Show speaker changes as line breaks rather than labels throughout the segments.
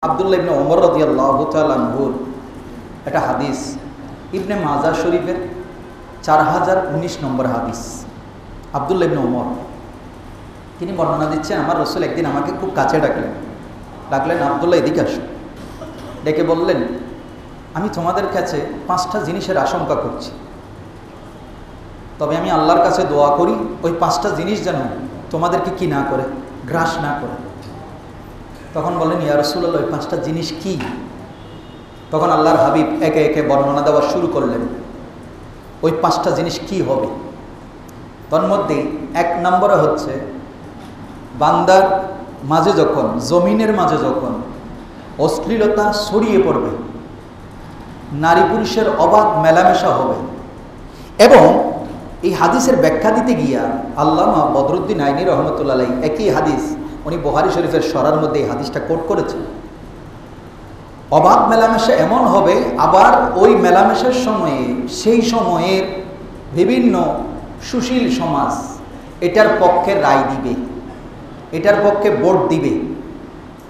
আব্দুল্লাহ ইবনে ওমর রাদিয়াল্লাহু তাআলা আনহুর একটা হাদিস, ইবনে মাজাহ শরীফের 4019 নম্বর হাদিস। আব্দুল্লাহ ইবনে ওমর তিনি বর্ণনা দিচ্ছেন, আমার রাসূল একদিন আমাকে খুব কাছে ডাকলেন, আব্দুল্লাহ এদিকে আসো। ডেকে বললেন, আমি তোমাদের কাছে 5টা জিনিসের আশঙ্কা করছি, তবে আমি আল্লাহর কাছে দোয়া করি ওই 5টা জিনিস যেন তোমাদেরকে কি না করে, গ্রাস না করে। তখন বললেন, ইয়া রাসূলুল্লাহ, ওই 5টা জিনিস কি? তখন আল্লাহর হাবিব একে একে বর্ণনা দেওয়া শুরু করলেন ওই 5টা জিনিস কি হবে। তন্মধ্যে 1 নম্বরে হচ্ছে, বান্দার মাঝে যখন, জমিনের মাঝে যখন অশ্লীলতা ছড়িয়ে পড়বে, নারী পুরুষের অবাধ মেলামেশা হবে। এবং এই হাদিসের ব্যাখ্যা দিতে গিয়া আল্লামা বদরুদ্দিন আইনি রহমতুল্লাহ আলাইহি একই হাদিস উনি বুখারী শরীফের সরার মধ্যে এই হাদিসটা কোট করেছেন। অবাধ মেলামেশা এমন হবে, আবার ওই মেলামেশার সময়ে সেই সময়ের বিভিন্ন সুশীল সমাজ এটার পক্ষে রায় দিবে, এটার পক্ষে ভোট দিবে।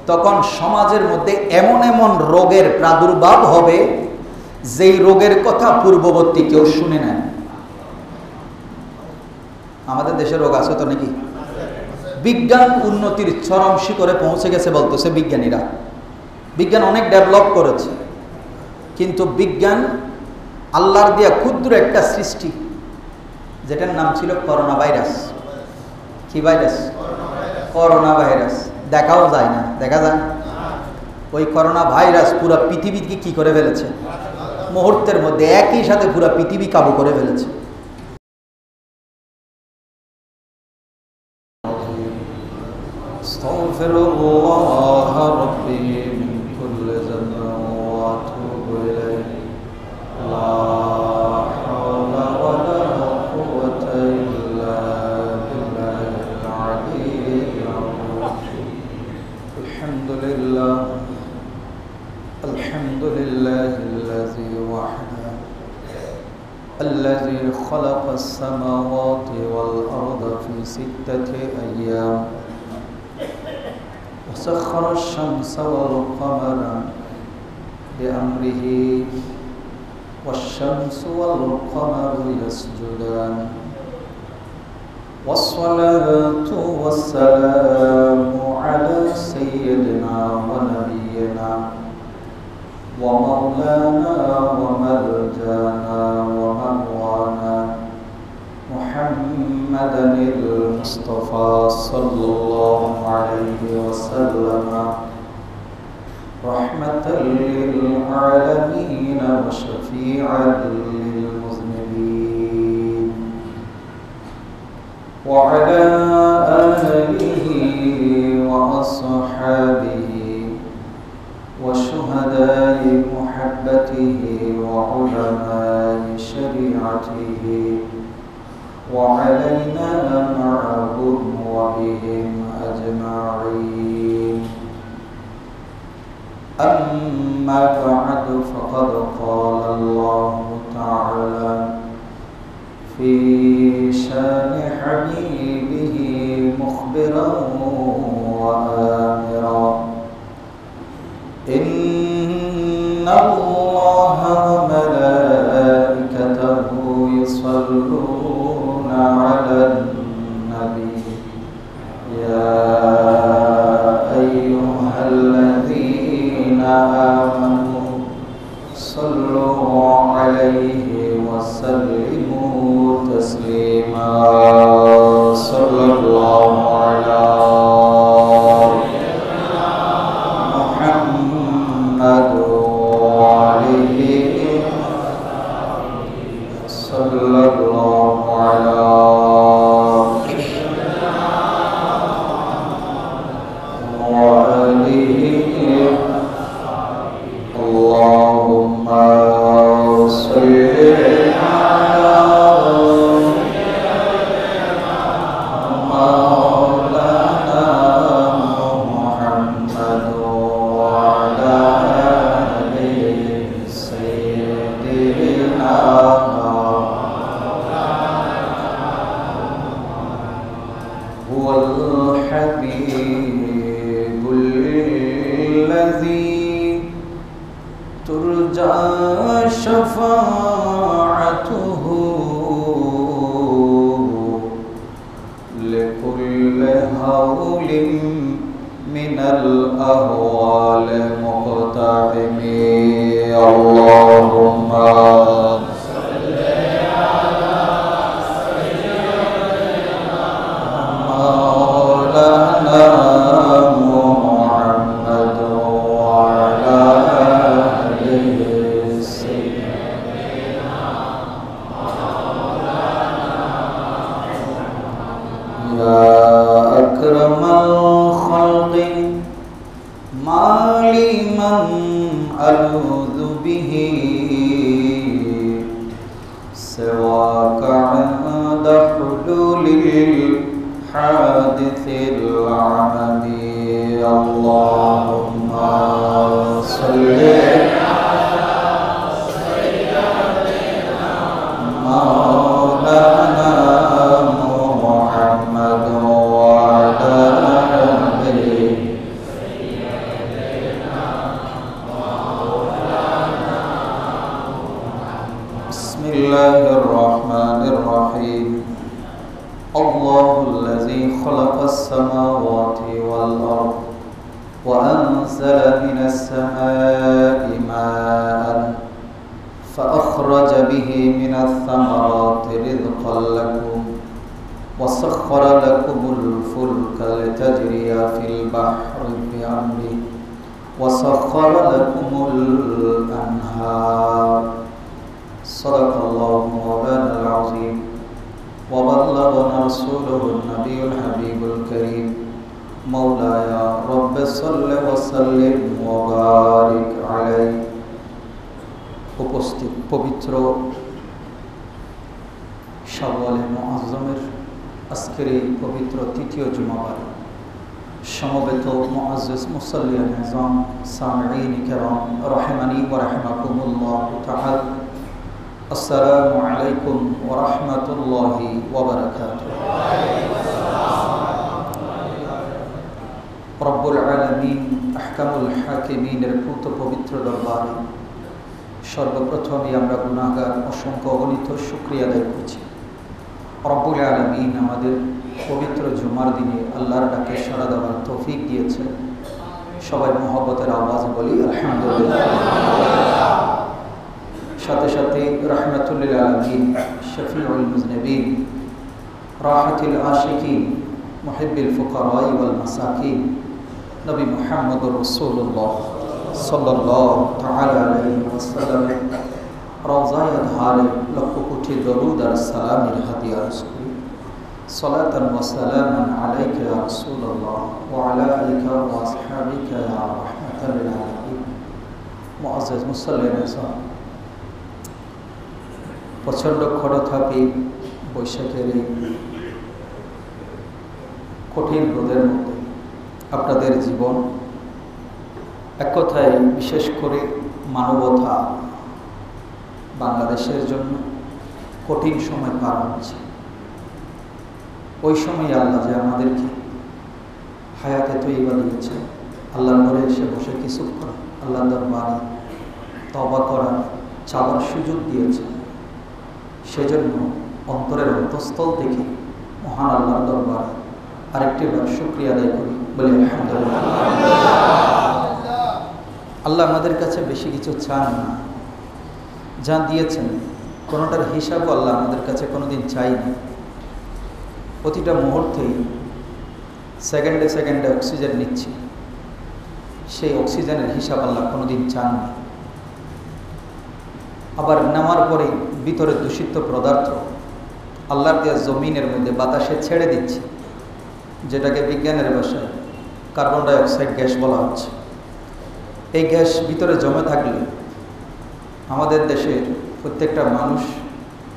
তখন সমাজের মধ্যে এমন এমন রোগের প্রাদুর্ভাব হবে যেই রোগের কথা পূর্ববর্তী কেউ শুনে নেয়। আমাদের দেশে রোগ আছে তো নাকি? বিজ্ঞান উন্নতির চরম শিখরে পৌঁছে গেছে বলতেছে বিজ্ঞানীরা। বিজ্ঞান অনেক ডেভেলপ করেছে, কিন্তু বিজ্ঞান আল্লাহর দেয়া ক্ষুদ্র একটা সৃষ্টি, যেটার নাম ছিল করোনা ভাইরাস। কি ভাইরাস? Corona virus. দেখাও যায় না, দেখা যায় ওই করোনা ভাইরাস পুরো পৃথিবীকে কি করে ফেলেছে, মুহূর্তের মধ্যে একই সাথে পুরো পৃথিবী কাবু করে ফেলেছে। আস্তাগফিরুল্লাহ রাব্বি মিন কুল্লি যানবিন ওয়া আতুবু ইলাইহি লা হাওলা ওয়া লা কুওয়াতা ইল্লা বিল্লাহিল আলিয়্যিল আযীম। আলহামদুলিল্লাহিল্লাযী ওয়াহদা الذي خلق السماوات والأرض في 6 أيام وسخر الشمس والقمر بأمره والشمس والقمر يسجدان والصلاة والسلام على سيدنا ونبينا ومولانا ومرجانا ومروانا محمدا المصطفى صلى الله عليه وسلم رحمة للعالمين وشفيعا للمذنبين وعلى آله وأصحابه وشهداء محبته وعلماء شريعته وعلينا معهم وبهم أجمعين. أما بعد، فقد قال الله تعالى في شان حبيبه مخبرا وآمرا: إن الله وملائكته يصلون على النبي يا أيها الذين آمنوا صلوا عليه وسلموا تسليما. صلى الله على محمد وآله صلى الله على وآله ترجى شفاعته لكل هول من الأهوال مقتحم اللهم صل على سيدنا مولانا محمد وعلى آل سيدنا مولانا يا أكرم الخلق ما لي من ألوذ به سواك عند حلول الحادث العمم اللهم صل على سيدنا مولانا محمد وعلى آله سيدنا مولانا بسم الله الرحمن الرحيم الله الذي خلق السماوات والأرض وأنزل من السماء ماء فأخرج به من الثمرات رزقا لكم وسخر لكم الفلك لتجري في البحر بأمره وسخر لكم الأنهار صدق الله مولانا العظيم وبلغنا رسوله النبي الحبيب الكريم مولاي رب صل وسلم وبارك عليه উপস্থিত পবিত্র শাওয়ালে মুআজ্জমের আজকের এই পবিত্র তৃতীয় জুমাবারে সমবেত মুআজ্জাজ মুসাল্লিয়ান নিজাম সামিঈন কিরাম রাহিমানি ওয়া রাহিমাকুমুল্লাহ তাআলা আসসালামু আলাইকুম ওয়া রাহমাতুল্লাহি ওয়া বারাকাতুহু রব্বুল আলামিন আহকামুল হাকিমিনের পূত পবিত্র দরবারে সর্বপ্রথমে আমরা গুনাহগার অসংখ্য অগণিত শুকরিয়া আদায় করছি রব্বুল আলামিন আমাদের পবিত্র জুমার দিনে আল্লাহর ডাকে সাড়া দেওয়ার তৌফিক দিয়েছেন সবাই মহব্বতের আওয়াজ বলি আলহামদুলিল্লাহ সাথে সাথে রাহমাতুল লিল আলামিন শফিউল মুজনিবিন রাহাতুল আশিকিন মুহিব্বুল ফুকারা ওয়াল মাসাকিন নবী মুহাম্মদুর রাসূলুল্লাহ সাল্লাল্লাহু তাআলা আলাইহি ওয়াসাল্লাম রওজায়ে ধারে লক্ষ কোটি দরুদ আর সালামের হাদিয়া রাসূল সালাতান ওয়া সালামান আলাইকা ইয়া রাসূলুল্লাহ ওয়া আলা আলিকা ওয়া আসহাবিকা ইয়া রাহমাতাল লিল আলামিন মুআজ্জাজ মুসাল্লিয়ান প্রচণ্ড খরতাপে বৈশাখের এই কঠিন রোদের মধ্যে আপনাদের জীবন এক কথায় বিশেষ করে মানবতা বাংলাদেশের জন্য কঠিন সময় পার হচ্ছে ওই সময় আল্লাহ যে আমাদেরকে হায়াতে তৈবা দিয়েছে আল্লাহর ঘরে এসে বসে কিছু করা আল্লাহ দরবারে তওবা করার চাওয়ার সুযোগ দিয়েছে সেজন্য অন্তরের অন্তঃস্থল থেকে মহান আল্লাহর দরবারে আরেকটিবার শুকরিয়া আদায় করি বলে আলহামদুলিল্লাহ আল্লাহ আমাদের কাছে বেশি কিছু চান না যা দিয়েছেন কোনোটার হিসাবও আল্লাহ আমাদের কাছে কোনোদিন চাইনি প্রতিটা মুহূর্তেই সেকেন্ডে সেকেন্ডে অক্সিজেন নিচ্ছি সেই অক্সিজেনের হিসাব আল্লাহ কোনোদিন চাননি আবার নামার পরে ভিতরে দূষিত পদার্থ আল্লাহর দেওয়া জমিনের মধ্যে বাতাসে ছেড়ে দিচ্ছি যেটাকে বিজ্ঞানের ভাষায় কার্বন ডাই অক্সাইড গ্যাস বলা হচ্ছে এই গ্যাস ভিতরে জমে থাকলে আমাদের দেশের প্রত্যেকটা মানুষ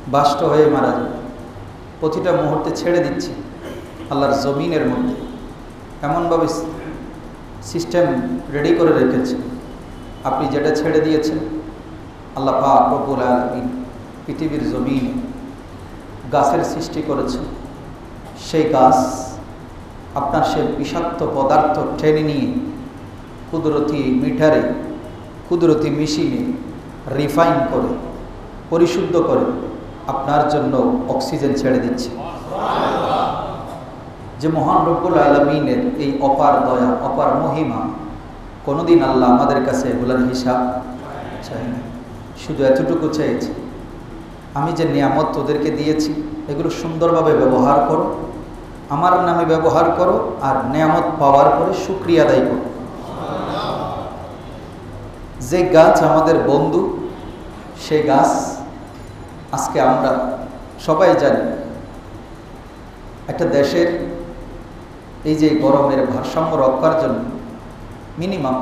বাষ্ট হয়ে মারা যাবে প্রতিটা মুহূর্তে ছেড়ে দিচ্ছি আল্লাহর জমিনের মধ্যে এমনভাবে সিস্টেম রেডি করে রেখেছে আপনি যেটা ছেড়ে দিয়েছেন আল্লাহ পাক রব্বুল আলামিন পৃথিবীর জমিনে গাছের সৃষ্টি করেছেন সেই গাছ আপনার সে বিষাক্ত পদার্থ টেনে নিয়ে কুদরতি মিটারে কুদরতি মেশিনে রিফাইন করে পরিশুদ্ধ করে আপনার জন্য অক্সিজেন ছেড়ে দিচ্ছে। যে মহান রব্বুল আলামিনের এই অপার দয়া, অপার মহিমা, কোনোদিন আল্লাহ আমাদের কাছে এগুলোর হিসাব চাই না। শুধু এতটুকু চাইছে, আমি যে নিয়ামত তোদেরকে দিয়েছি এগুলো সুন্দরভাবে ব্যবহার করো, আমার নামে ব্যবহার করো, আর নিয়ামত পাওয়ার পরে শুকরিয়া আদায় করো। যে গাছ আমাদের বন্ধু, সে গাছ আজকে আমরা সবাই জানি একটা দেশের এই যে গরমের ভারসাম্য রক্ষার জন্য মিনিমাম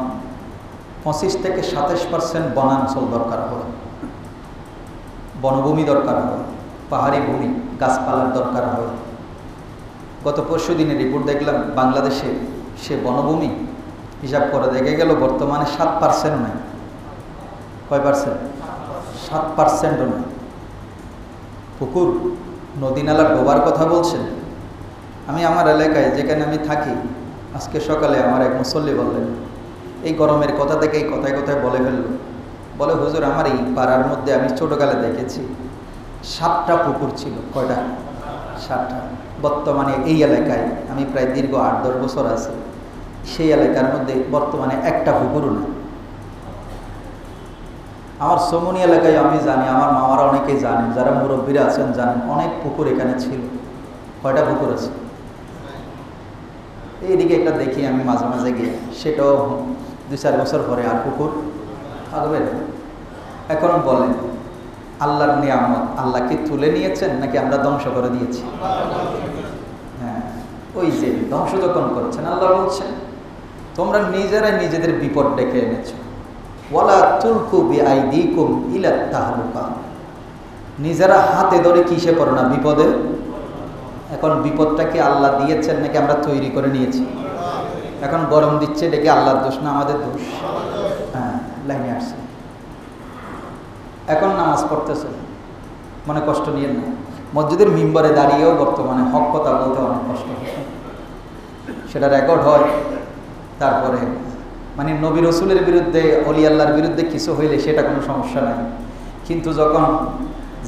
25 থেকে 27% বনাঞ্চল দরকার হয়, বনভূমি দরকার হয়, পাহাড়ি ভূমি, গাছপালার দরকার হয়। গত পরশু দিনের রিপোর্ট দেখলাম বাংলাদেশে সে বনভূমি হিসাব করে দেখে গেল বর্তমানে 7% নাই। কয় পার্সেন্ট? 7%ও নাই। পুকুর, নদী নালা ডোবার কথা বলছেন। আমি আমার এলাকায় যেখানে আমি থাকি, আজকে সকালে আমার এক মুসল্লি বললেন, এই গরমের কথা থেকে এই কথায় কথায় বলে ফেলল, বলে হুজুর আমার এই পাড়ার মধ্যে আমি ছোটোকালে দেখেছি 7টা পুকুর ছিল। কয়টা? 7টা। বর্তমানে এই এলাকায় আমি প্রায় দীর্ঘ 8-10 বছর আছি, সেই এলাকার মধ্যে বর্তমানে একটা পুকুরও নেই। আমার সমনি এলাকায় আমি জানি, আমার মামারা অনেকেই জানেন, যারা মুরব্বীরা আছেন জানেন, অনেক পুকুর এখানে ছিল। কয়টা পুকুর আছে? এইদিকে একটা দেখি আমি মাঝে মাঝে গিয়ে, সেটাও 2-4 বছর পরে আর পুকুর থাকবে না। এখন বলেন আল্লাহর নিয়ামত আল্লাহ কি তুলে নিয়েছেন নাকি আমরা ধ্বংস করে দিয়েছি? হ্যাঁ, ওই যে ধ্বংস যখন করছেন আল্লাহ বলছেন তোমরা নিজেরাই নিজেদের বিপদ ডেকে এনেছো। ওয়ালা তুলকু বিআইদিকুম ইলা তাহলুকা, নিজেরা হাতে ধরে কিসে করো না, বিপদে। এখন বিপদটা কি আল্লাহ দিয়েছেন নাকি আমরা তৈরি করে নিয়েছি? এখন গরম দিচ্ছে ডেকে আল্লাহর দোষ না আমাদের দোষ? হ্যাঁ, লাইনে আসছে। এখন নামাজ পড়তেছে, মনে কষ্ট নিয়ে না। মসজিদের মিম্বরে দাঁড়িয়েও বর্তমানে হক কথা বলতে অনেক কষ্ট হয়, সেটা রেকর্ড হয়। তারপরে মানে নবী রসুলের বিরুদ্ধে, অলি আল্লাহর বিরুদ্ধে কিছু হইলে সেটা কোনো সমস্যা নাই, কিন্তু যখন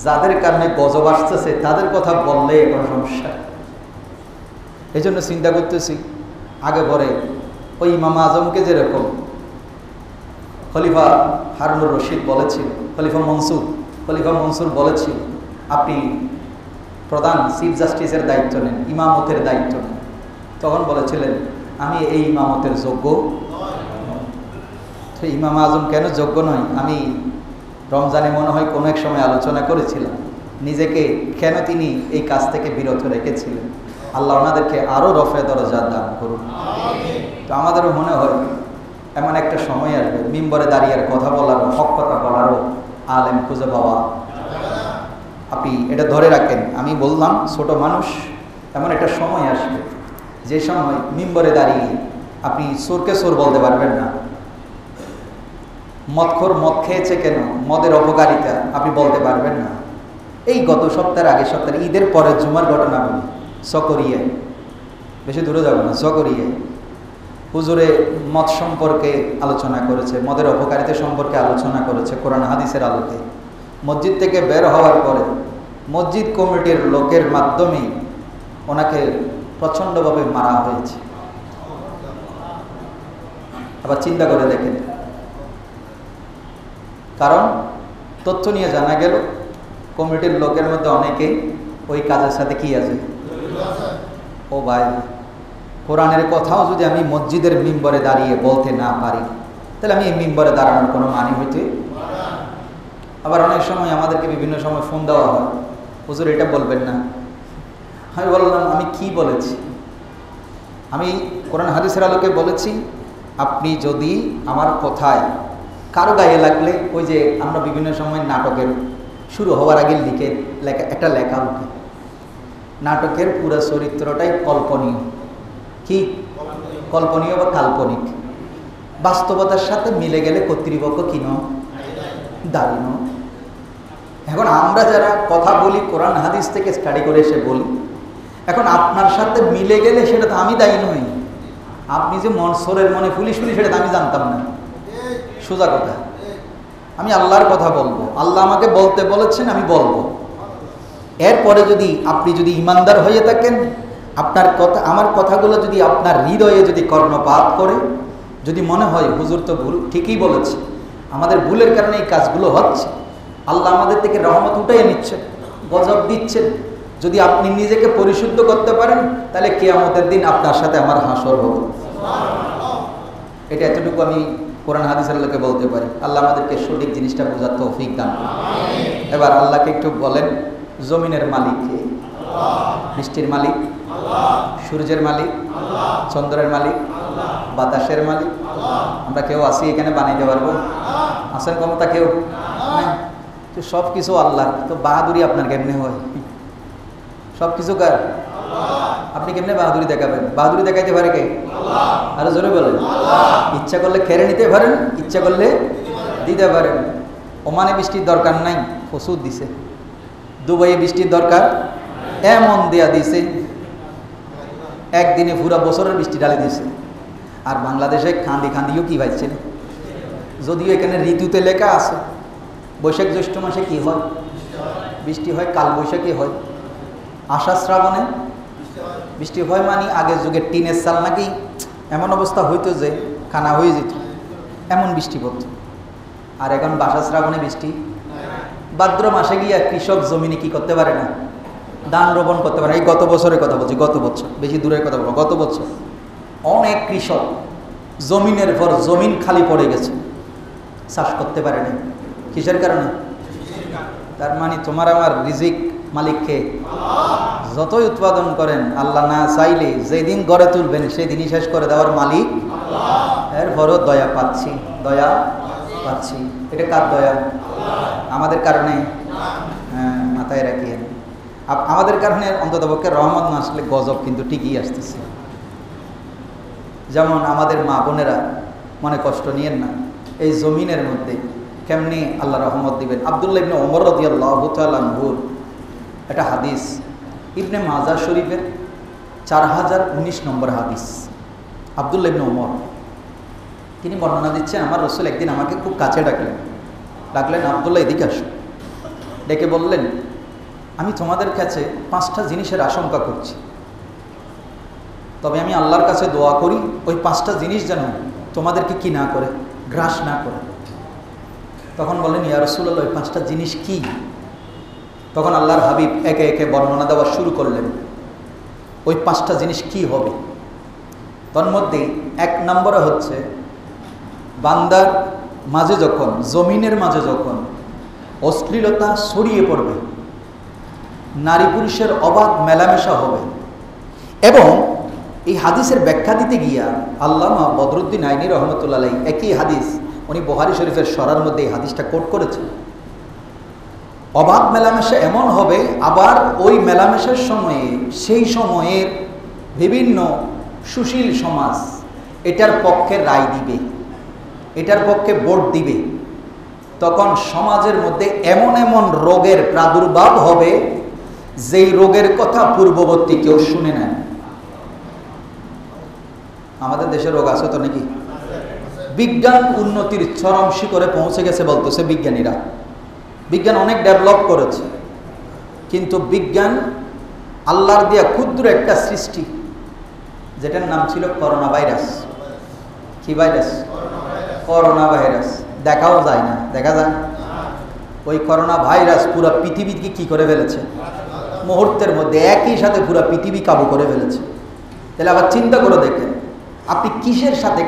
যাদের কারণে গজব আসতেছে তাদের কথা বললে কোনো সমস্যা। এই জন্য চিন্তা করতেছি আগে পরে ওই ইমাম আজমকে যেরকম খলিফা হারুনুর রশিদ বলেছিল, খলিফা মনসুর বলেছিল আপনি প্রধান চিফ জাস্টিসের দায়িত্ব নেন, ইমামতের দায়িত্ব নেন। তখন বলেছিলেন আমি এই ইমামতের যোগ্য। তো ইমাম আজম কেন যোগ্য নয়? আমি রমজানে মনে হয় কোনো এক সময় আলোচনা করেছিলাম নিজেকে কেন তিনি এই কাজ থেকে বিরত রেখেছিলেন। আল্লাহ ওনাদেরকে আরও রফে দরজা দান করুন। তো আমাদেরও মনে হয় এমন একটা সময় আসবে মিম্বরে দাঁড়িয়ে কথা বলারও, হক কথা বলারও আলেম খুঁজে পাওয়া। আপনি এটা ধরে রাখেন, আমি বললাম ছোট মানুষ, এমন একটা সময় আসবে যে সময় মিম্বরে দাঁড়িয়ে আপনি চোরকে চোর বলতে পারবেন না, মদখোর মদ খেয়েছে কেন, মদের অপকারিতা আপনি বলতে পারবেন না। এই গত সপ্তাহের আগের সপ্তাহে ঈদের পরে জুমার ঘটনা বলি, চকরিয়ায়, বেশি দূরে যাব না, চকরিয়ায় হুজুরে মদ সম্পর্কে আলোচনা করেছে, মদের অপকারিতা সম্পর্কে আলোচনা করেছে কোরআন হাদিসের আলোকে। মসজিদ থেকে বের হওয়ার পরে মসজিদ কমিটির লোকের মাধ্যমে ওনাকে প্রচণ্ডভাবে মারা হয়েছে। আবার চিন্তা করে দেখেন, কারণ তথ্য নিয়ে জানা গেল কমিটির লোকের মধ্যে অনেকে ওই কাজের সাথে কি আছে। ও ভাই, কোরআনের কথাও যদি আমি মসজিদের মিম্বরে দাঁড়িয়ে বলতে না পারি তাহলে আমি এই মিম্বরে দাঁড়ানোর কোনো মানে হইতে। আবার অনেক সময় আমাদেরকে বিভিন্ন সময় ফোন দেওয়া হয়, হুজুর এটা বলবেন না। আমি বললাম আমি কি বলেছি? আমি কোরআন হাদিসের আলোকে বলেছি আপনি যদি আমার কথায় কারো গায়ে লাগলে, ওই যে আমরা বিভিন্ন সময় নাটকের শুরু হওয়ার আগে একটা লেখা উঠে, নাটকের পুরো চরিত্রটাই কল্পনীয়। কি কল্পনীয় বা কাল্পনিক? বাস্তবতার সাথে মিলে গেলে কর্তৃপক্ষ কিন দায়ী নয়। এখন আমরা যারা কথা বলি কোরআন হাদিস থেকে স্টাডি করে এসে বলি, এখন আপনার সাথে মিলে গেলে সেটা তো আমি দায়ী নই। আপনি যে মনসরের মনে পুলিশ সেটা তো আমি জানতাম না, সোজা কথা। আমি আল্লাহর কথা বলবো, আল্লাহ আমাকে বলতে বলেছেন, আমি বলবো। এরপরে যদি আপনি যদি ইমানদার হয়ে থাকেন, আপনার কথা, আমার কথাগুলো যদি আপনার হৃদয়ে যদি কর্ণপাত করে, যদি মনে হয় হুজুর তো ভুল ঠিকই বলেছে, আমাদের ভুলের কারণে এই কাজগুলো হচ্ছে, আল্লাহ আমাদের থেকে রহমত উঠাইয়ে নিচ্ছেন, গজব দিচ্ছেন, যদি আপনি নিজেকে পরিশুদ্ধ করতে পারেন, তাহলে কিয়ামতের দিন আপনার সাথে আমার হাসর হবে। এটা এতটুকু আমি কোরআন হাদিস আল্লাহকে বলতে পারি। আল্লাহ আমাদেরকে সঠিক জিনিসটা বোঝার তৌফিক দান করুন। এবার আল্লাহকে একটু বলেন, জমিনের মালিক কে? বৃষ্টির মালিক, সূর্যের মালিক, চন্দ্রের মালিক, বাতাসের মালিক। আমরা কেউ আসি এখানে বানাইতে পারবো? আসেন ক্ষমতা কেউ নাই। তো সব কিছু আল্লাহ, তো বাহাদুরি আপনার কেমনে হয়? সব কিছু কার? আপনি কেমনে বাহাদুরি দেখাবেন? বাহাদুরি দেখাইতে পারে কে? আরো জোরে বলেন। ইচ্ছা করলে কেড়ে নিতে পারেন, ইচ্ছা করলে দিতে পারেন। ওমানে বৃষ্টির দরকার নাই, প্রচুর দিছে। দুবাইয়ে বৃষ্টির দরকার, এমন দেয়া দিছে, একদিনে পুরা বছরের বৃষ্টি ঢালে দিয়েছে। আর বাংলাদেশে খান্দি খান্দিও কি পাইছে, যদিও এখানে ঋতুতে লেখা আছে বৈশাখ জ্যৈষ্ঠ মাসে কি হয়, বৃষ্টি হয়, কাল বৈশাখী হয়, আষাঢ় শ্রাবণে বৃষ্টি হয়। মানে আগের যুগের টিনের সাল নাকি এমন অবস্থা হইতো যে খানা হয়ে যেত, এমন বৃষ্টি পড়ত। আর এখন আষাঢ় শ্রাবণে বৃষ্টি, ভাদ্র মাসে গিয়ে কৃষক জমিনে কি করতে পারে না, ধান রোপণ করতে পারে। এই গত বছরের কথা বলছি, গত বছর, বেশি দূরের কথা বলবো, গত বছর অনেক কৃষক জমিনের পর জমিন খালি পড়ে গেছে, চাষ করতে পারে না। কিসের কারণে? তার মানে তোমার আমার রিজিক মালিককে যতই উৎপাদন করেন, আল্লাহ না চাইলে যেদিন গড়ে তুলবেন সেদিনই শেষ করে দেওয়ার মালিক। এরপরও দয়া পাচ্ছি, দয়া পাচ্ছি। এটা কার দয়া? আমাদের কারণে? হ্যাঁ, মাথায় রাখিয়েন। আমাদের কারণে অন্ততপক্ষে রহমত না আসলে গজব কিন্তু ঠিকই আসতেছে। যেমন আমাদের মা বোনেরা, মনে কষ্ট নিয়েন না, এই জমিনের মধ্যে কেমনি আল্লাহ রহমত দিবেন। আব্দুল্লাহ ইবনে ওমর রাদিয়াল্লাহু তাআলা আনহুর একটা হাদিস, ইবনে মাজাহ শরীফের 4019 নম্বর হাদিস। আব্দুল্লাহ ইবনে ওমর তিনি বর্ণনা দিচ্ছেন, আমার রাসূল একদিন আমাকে খুব কাছে ডাকলেন, আব্দুল্লাহ এদিকে আসো। ডেকে বললেন, আমি তোমাদের কাছে 5টা জিনিসের আশঙ্কা করছি, তবে আমি আল্লাহর কাছে দোয়া করি ওই 5টা জিনিস যেন তোমাদেরকে কি না করে, গ্রাস না করে। তখন বললেন, ইয়া রাসূলুল্লাহ, ওই 5টা জিনিস কি? তখন আল্লাহর হাবিব একে একে বর্ণনা দেওয়া শুরু করলেন ওই 5টা জিনিস কি হবে। তার মধ্যে 1 নম্বরে হচ্ছে, বান্দার মাঝে যখন, জমিনের মাঝে যখন অশ্লীলতা ছড়িয়ে পড়বে, নারী পুরুষের অবাধ মেলামেশা হবে। এবং এই হাদিসের ব্যাখ্যা দিতে গিয়া আল্লামা বদরুদ্দিন আইনি রহমতুল্লাহ আলাইহি একই হাদিস উনি বুখারী শরীফের সরার মধ্যে এই হাদিসটা কোট করেছেন। অবাধ মেলামেশা এমন হবে, আবার ওই মেলামেশার সময়ে সেই সময়ের বিভিন্ন সুশীল সমাজ এটার পক্ষে রায় দিবে, এটার পক্ষে ভোট দিবে। তখন সমাজের মধ্যে এমন এমন রোগের প্রাদুর্ভাব হবে যেই রোগের কথা পূর্ববর্তী কেউ শুনে নেয়। আমাদের দেশে রোগ আছে তো নাকি? বিজ্ঞান উন্নতির চরম শিখরে পৌঁছে গেছে বলতেছে বিজ্ঞানীরা। বিজ্ঞান অনেক ডেভেলপ করেছে, কিন্তু বিজ্ঞান আল্লাহর দেয়া ক্ষুদ্র একটা সৃষ্টি, যেটার নাম ছিল করোনা ভাইরাস। কি ভাইরাস? Corona virus. দেখাও যায় না, দেখা যায়। ওই করোনা ভাইরাস পুরো পৃথিবীকে কি করে ফেলেছে, মুহূর্তের মধ্যে একই সাথে পুরো পৃথিবী কাবু করে ফেলেছে। তাহলে আবার চিন্তা করে দেখেন, আপনি কিসের সাথে,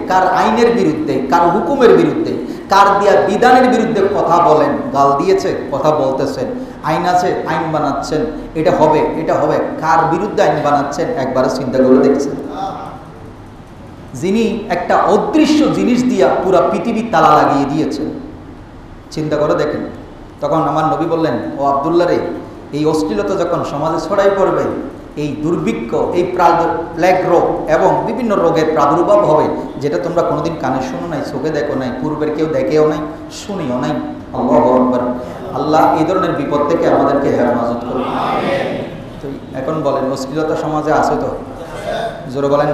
কার আইনের বিরুদ্ধে, কার হুকুমের বিরুদ্ধে, কার দিয়া বিধানের বিরুদ্ধে কথা বলেন। গাল দিয়েছে, কথা বলতেছেন, আইন আছে, আইন বানাচ্ছেন, এটা হবে, এটা হবে। কার বিরুদ্ধে আইন বানাচ্ছেন একবার চিন্তা করে দেখছেন? যিনি একটা অদৃশ্য জিনিস দিয়া পুরা পৃথিবী তালা লাগিয়ে দিয়েছেন, চিন্তা করে দেখেন। তখন আমার নবী বললেন, ও আব্দুল্লাহ রে, এই অশ্লীলতা যখন সমাজে ছড়াই পড়বে, এই দুর্ভিক্ষ, এই প্লেগ রোগ এবং বিভিন্ন রোগের প্রাদুর্ভাব হবে, যেটা তোমরা কোনোদিন কানে শুনো নাই, চোখে দেখো নাই, পূর্বের কেউ দেখেও নাই, শুনিও নাই। আল্লাহু আকবার। আল্লাহ এই ধরনের বিপদ থেকে আমাদেরকে হেফাজত করুন। তো এখন বলেন, অশ্লীলতা সমাজে আছে তো? জোরে বলেন।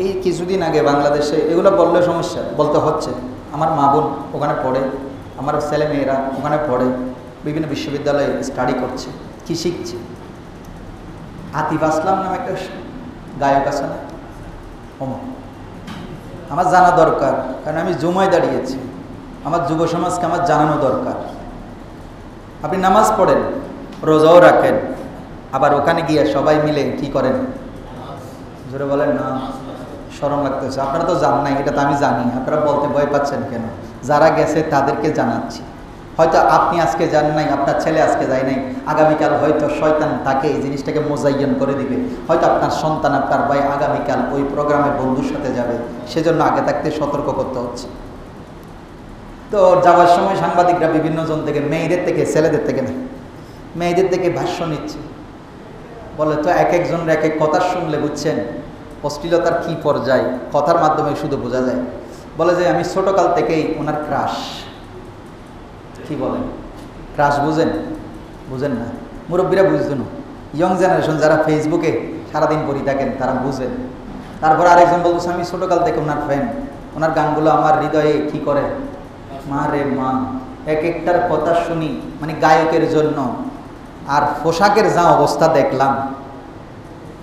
এই কিছুদিন আগে বাংলাদেশে এগুলো বললে সমস্যা, বলতে হচ্ছে, আমার মা বোন ওখানে পড়ে, আমার ছেলে মেয়েরা ওখানে পড়ে, বিভিন্ন বিশ্ববিদ্যালয়ে স্টাডি করছে, কি শিখছে। আতিফ আসলাম নামে একটা গায়ক আছে না, আমার জানা দরকার, কারণ আমি জুমায় দাঁড়িয়েছি, আমার যুব সমাজকে আমার জানানো দরকার। আপনি নামাজ পড়েন, রোজাও রাখেন, আবার ওখানে গিয়ে সবাই মিলে কি করেন, জোরে বলেন না, শরম লাগতেছে। আপনারা তো জান নাই, এটা তো আমি জানি, আপনারা বলতে ভয় পাচ্ছেন কেন? যারা গেছে তাদেরকে জানাচ্ছি। হয়তো আপনি আজকে যান নাই, আপনার ছেলে আজকে যায় নাই, আগামীকাল হয়তো শয়তান তাকে এই জিনিসটাকে মোজাইয়ন করে দিবে। হয়তো আপনার সন্তান, আপনার ভাই আগামীকাল ওই প্রোগ্রামে বন্ধুর সাথে যাবে, সেজন্য আগে থাকতে সতর্ক করতে হচ্ছে। তো যাওয়ার সময় সাংবাদিকরা বিভিন্ন জন থেকে, মেয়েদের থেকে, ছেলেদের থেকে না, মেয়েদের থেকে ভাষ্য নিচ্ছে। বলে তো এক একজনের এক এক কথা শুনলে বুঝছেন অশ্লীলতার কি পর্যায়, কথার মাধ্যমে শুধু বোঝা যায়। বলে যে আমি ছোটকাল থেকেই ওনার ক্রাশ। কি বলেন, ক্রাশ বুঝেন? বুঝেন না, মুরব্বীরা বুঝতেন, ইয়ং জেনারেশন যারা ফেসবুকে সারাদিন পড়ি থাকেন তারা বুঝেন। তারপর আরেকজন বলতেছে আমি ছোটকাল থেকে ওনার ফ্যান, ওনার গানগুলো আমার হৃদয়ে কি করে, মা রে মা। এক একটার কথা শুনি, মানে গায়কের জন্য। আর পোশাকের যা অবস্থা দেখলাম।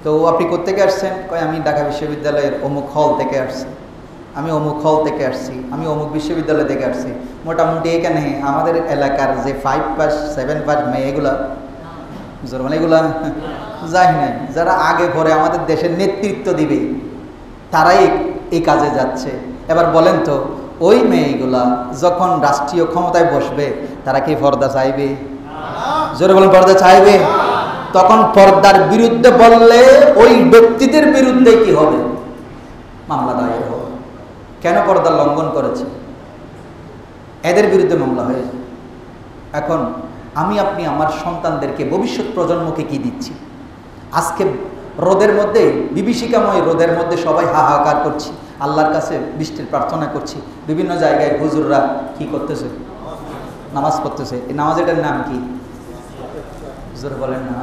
তো আপনি কোত্থেকে আসছেন? কয় আমি ঢাকা বিশ্ববিদ্যালয়ের অমুক হল থেকে আসছি, আমি অমুক হল থেকে আসছি, আমি অমুক বিশ্ববিদ্যালয় থেকে আসছি। মোটামুটি এখানে আমাদের এলাকার যে 5 পাস 7 পাস মেয়েগুলা, মানে এগুলা যাই নাই, যারা আগে পরে আমাদের দেশের নেতৃত্ব দিবে তারাই এই কাজে যাচ্ছে। এবার বলেন তো ওই মেয়েগুলা যখন রাষ্ট্রীয় ক্ষমতায় বসবে তারা কি পর্দা চাইবে? জোরে বলেন, পর্দা চাইবে? তখন পর্দার বিরুদ্ধে বললে ওই ব্যক্তিদের বিরুদ্ধে কি হবে? মামলা দায়ের হবে। কেন? পর্দার লঙ্ঘন করেছে, এদের বিরুদ্ধে মামলা হয়েছে। এখন আমি আপনি আমার সন্তানদেরকে, ভবিষ্যৎ প্রজন্মকে কি দিচ্ছি? আজকে রোদের মধ্যে, বিভীষিকাময় রোদের মধ্যে সবাই হাহাকার করছি, আল্লাহর কাছে বৃষ্টির প্রার্থনা করছি। বিভিন্ন জায়গায় হুজুররা কি করতেছে? নামাজ পড়তেছে। এই নামাজের নাম কি? হুজুর বলেন না,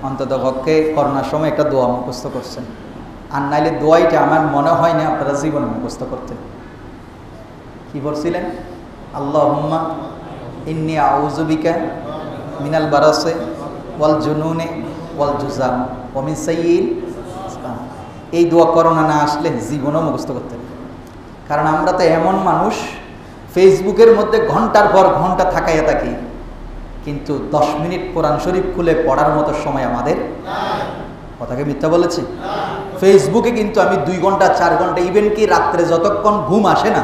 অন্তত পক্ষে করোনার সময় একটা দোয়া মুখস্থ করছেন। আর নাইলে দোয়াইটা আমার মনে হয় না আপনারা জীবনে মুখস্থ করতেন। কি বলছিলেন? আল্লাহুম্মা ইন্নী আউযু বিকা মিনাল বারাসে ওয়াল জুনুনে ওয়াল জুজাম ওয়া মিন সাইয়্যিল আসকাম। এই দোয়া করোনা না আসলে জীবনও মুখস্থ করতেন। কারণ আমরা তো এমন মানুষ, ফেসবুকের মধ্যে ঘন্টার পর ঘন্টা থাকাইয়া থাকি, কিন্তু 10 মিনিট কোরআন শরীফ খুলে পড়ার মতো সময় আমাদের কথাকে মিথ্যা বলেছি? ফেসবুকে কিন্তু আমি 2 ঘন্টা 4 ঘন্টা, ইভেন কি রাত্রে যতক্ষণ ঘুম আসে না,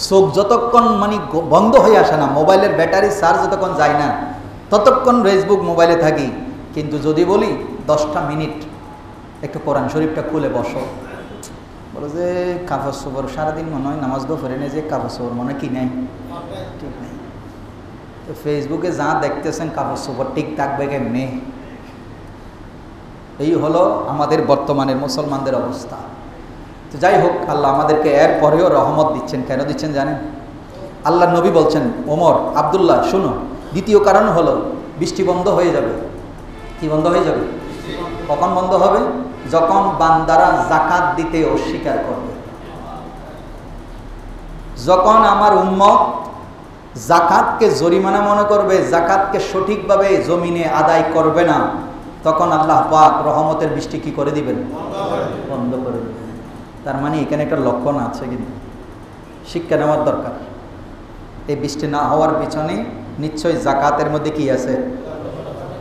চোখ যতক্ষণ মানে বন্ধ হয়ে আসে না, মোবাইলের ব্যাটারি চার্জ যতক্ষণ যায় না, ততক্ষণ ফেসবুক মোবাইলে থাকি। কিন্তু যদি বলি 10টা মিনিট একটু কোরআন শরীফটা খুলে বসো, বলো যে কাপড় চোপড় সারাদিন মনে হয় নামাজ পড়ে নেই, যে কাপড় চোপড় মনে কি নেই, ঠিক নেই। তো ফেসবুকে যা দেখতেছেন কাপড় চোপড় ঠিক থাকবে কেমনি? এই হলো আমাদের বর্তমানের মুসলমানদের অবস্থা। তো যাই হোক, আল্লাহ আমাদেরকে এর পরেও রহমত দিচ্ছেন। কেন দিচ্ছেন জানেন? আল্লাহ নবী বলছেন, ওমর, আব্দুল্লাহ শুনো, দ্বিতীয় কারণ হলো বৃষ্টি বন্ধ হয়ে যাবে। কি বন্ধ হয়ে যাবে? কখন বন্ধ হবে? যখন বান্দারা যাকাত দিতে অস্বীকার করবে। যখন আমার উম্মত যাকাতকে জরিমানা মনে করবে, যাকাতকে সঠিকভাবে জমিনে আদায় করবে না, তখন আল্লাহ পাক রহমতের বৃষ্টি কি করে দিবেন? বন্ধ করে দিবেন। তার মানে এখানে একটা লক্ষণ আছে, কিন্তু শিক্ষা নেওয়ার দরকার। এই বৃষ্টি না হওয়ার পিছনে নিশ্চয়ই যাকাতের মধ্যে কি আছে?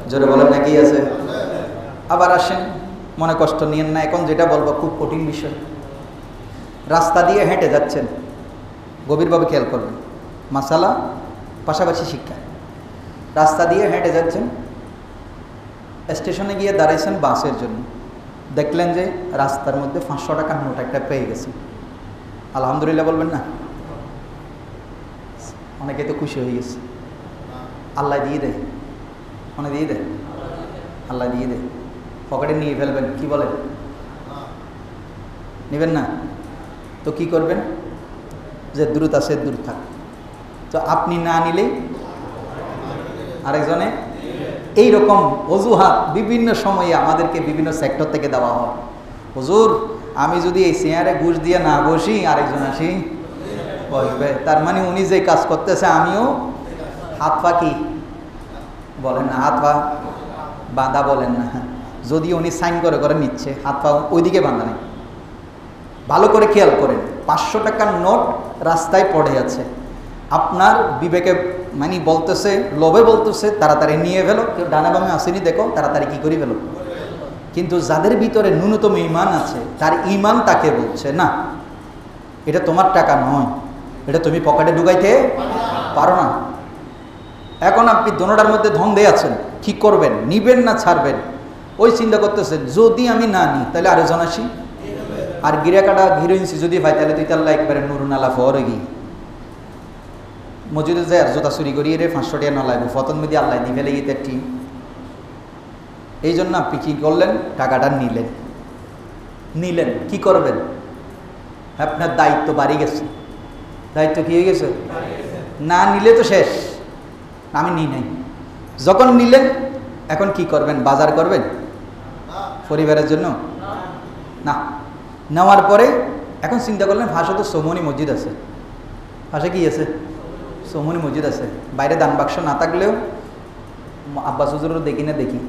জোরে বলেন না, কি আছে? আবার আসেন, মনে কষ্ট নিয়েন না, এখন যেটা বলবো খুব কঠিন বিষয়। রাস্তা দিয়ে হেঁটে যাচ্ছেন, গভীরভাবে খেয়াল করবেন, মাসালা পাশাপাশি শিক্ষা। রাস্তা দিয়ে হেঁটে যাচ্ছেন, স্টেশনে গিয়ে দাঁড়াইছেন বাসের জন্য, দেখলেন যে রাস্তার মধ্যে 500 টাকার নোট একটা পেয়ে গেছে। আলহামদুলিল্লাহ বলবেন না? অনেকে তো খুশি হয়ে গেছে। আল্লাহ দিয়ে দেয়, মনে দিয়ে দেয়, আল্লাহ দিয়ে দেয়। পকেটে নিয়ে ফেলবেন, কি বলেন? নেবেন না তো কি করবেন? যে দ্রুত আছে দূর থাক। তো আপনি না নিলেই আরেকজনে, এইরকম অজুহাত বিভিন্ন সময়ে আমাদেরকে বিভিন্ন সেক্টর থেকে দেওয়া হয়। হুজুর আমি যদি এই চেয়ারে ঘুষ দিয়ে না বসি, আরেকজন আসি বসবে। তার মানে উনি যে কাজ করতেছে আমিও হাত পা কি বলেন না, হাত পা বাঁধা বলেন না, যদি উনি সাইন করে করে নিচ্ছে, হাত পা ওইদিকে বাঁধা নেই। ভালো করে খেয়াল করেন, 500 টাকার নোট রাস্তায় পড়ে আছে, আপনার বিবেকে মানে বলতেছে, লোভে বলতেছে তাড়াতাড়ি নিয়ে ফেলো, কেউ ডানে বামে আসেনি দেখো, তাড়াতাড়ি কি করি ফেলো। কিন্তু যাদের ভিতরে ন্যূনতম ঈমান আছে, তার ঈমান তাকে বলছে না, এটা তোমার টাকা নয়, এটা তুমি পকেটে ঢুকাইতে পারো না। এখন আপনি দোনোটার মধ্যে দ্বন্দ্বে আছেন, কি করবেন, নিবেন না ছাড়বেন, ওই চিন্তা করতেছেন যদি আমি না নিই তাহলে আরেকজন আসি, আর গিরা কাটা হিরোইনসি যদি পাই তাহলে তুই তাল্লা একবারে নুরুন আলা ফরে গি মসজিদে যায় আর জোতা চুরি করি রে 500 টাকা না লাগবে, ফতন মেদি আল্লাহ দি ফেলে গিয়ে ঠিক। এই জন্য আপনি কী করলেন, টাকাটা নিলেন কি করবেন, আপনার দায়িত্ব বাড়ি গেছে। দায়িত্ব কি হয়ে গেছে? না নিলে তো শেষ, আমি নিই নাই। যখন নিলেন এখন কি করবেন, বাজার করবেন পরিবারের জন্য না। নেওয়ার পরে এখন চিন্তা করলেন পাশে তো সোমনি মসজিদ আছে, পাশে কি আছে, সোমনি মসজিদ আছে, বাইরে দান বাক্স না থাকলেও আব্বাস হুজুরও দেখি না দেখি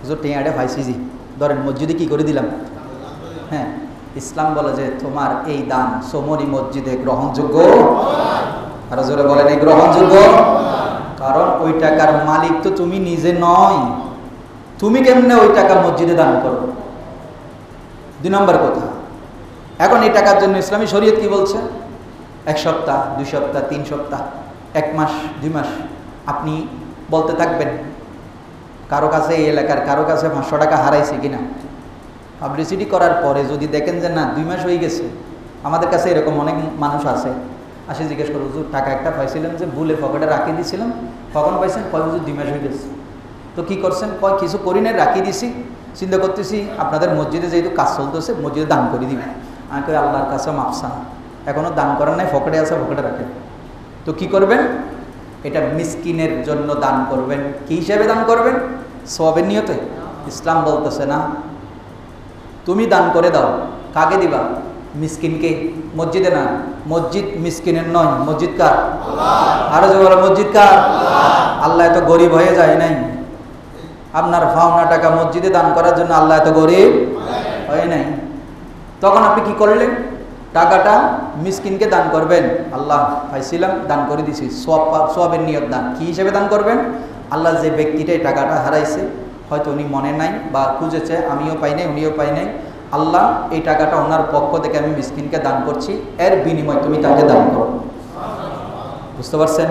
হুজুর টেঁয়াড়ে ভাইসি জি ধরেন মসজিদে কি করে দিলাম। হ্যাঁ, ইসলাম বলে যে তোমার এই দান সোমনি মসজিদে গ্রহণযোগ্য, আরো জোরে বলেন এই গ্রহণযোগ্য, কারণ ওই টাকার মালিক তো তুমি নিজে নয়, তুমি কেমনে ওই টাকা মসজিদে দান করো। 2 নম্বর কথা, এখন এই টাকার জন্য ইসলামী শরীয়ত কি বলছে, 1 সপ্তাহ 2 সপ্তাহ 3 সপ্তাহ 1 মাস 2 মাস আপনি বলতে থাকবেন। কারো কাছে এই এলাকার কারো কাছে 500 টাকা হারাইছে কিনা, পাবলিসিটি করার পরে যদি দেখেন যে না 2 মাস হয়ে গেছে, আমাদের কাছে এরকম অনেক মানুষ আছে, আসে জিজ্ঞেস করো হুজুর টাকা একটা পাইছিলেন যে ভুলে পকেটে রাখি দিয়েছিলাম, কখন পাইছেন, কয় হুজুর 2 মাস হয়ে গেছে। তো কি করছেন, কয় কিছু করি না রাখি দিছি, চিন্তা করতেছি আপনাদের মসজিদে যেহেতু কাজ চলতেছে মসজিদে দান করে দিবেন। আমি কই আল্লাহর কাছে মাপসান, এখনও দান করেন নাই, পকেটে আছে পকেটে রাখেন। তো কি করবেন, এটা মিসকিনের জন্য দান করবেন। কি হিসাবে দান করবেন, সওয়াবের নিয়তে। ইসলাম বলতেছে না তুমি দান করে দাও, কাকে দিবা, মিসকিনকে, মসজিদে না, মসজিদ মিসকিনের নয়, মসজিদ কার, আরো যে বলো মসজিদ কার, আল্লাহ এত গরিব হয়ে যায় নাই, আপনার পাওনা টাকা মসজিদে দান করার জন্য আল্লাহ এত গরিব হয় নাই। তখন আপনি কি করলেন, টাকাটা মিসকিনকে দান করবেন, আল্লাহ পাইছিলাম দান করে দিছি, সওয়াবের নিয়ত দান। কি হিসেবে দান করবেন, আল্লাহ যে ব্যক্তিটাই টাকাটা হারাইছে, হয়তো উনি মনে নাই বা খুঁজেছে, আমিও পাই নাই উনিও পাই নাই, আল্লাহ এই টাকাটা ওনার পক্ষ থেকে আমি মিসকিনকে দান করছি, এর বিনিময় তুমি তাকে দান করো। বুঝতে পারছেন,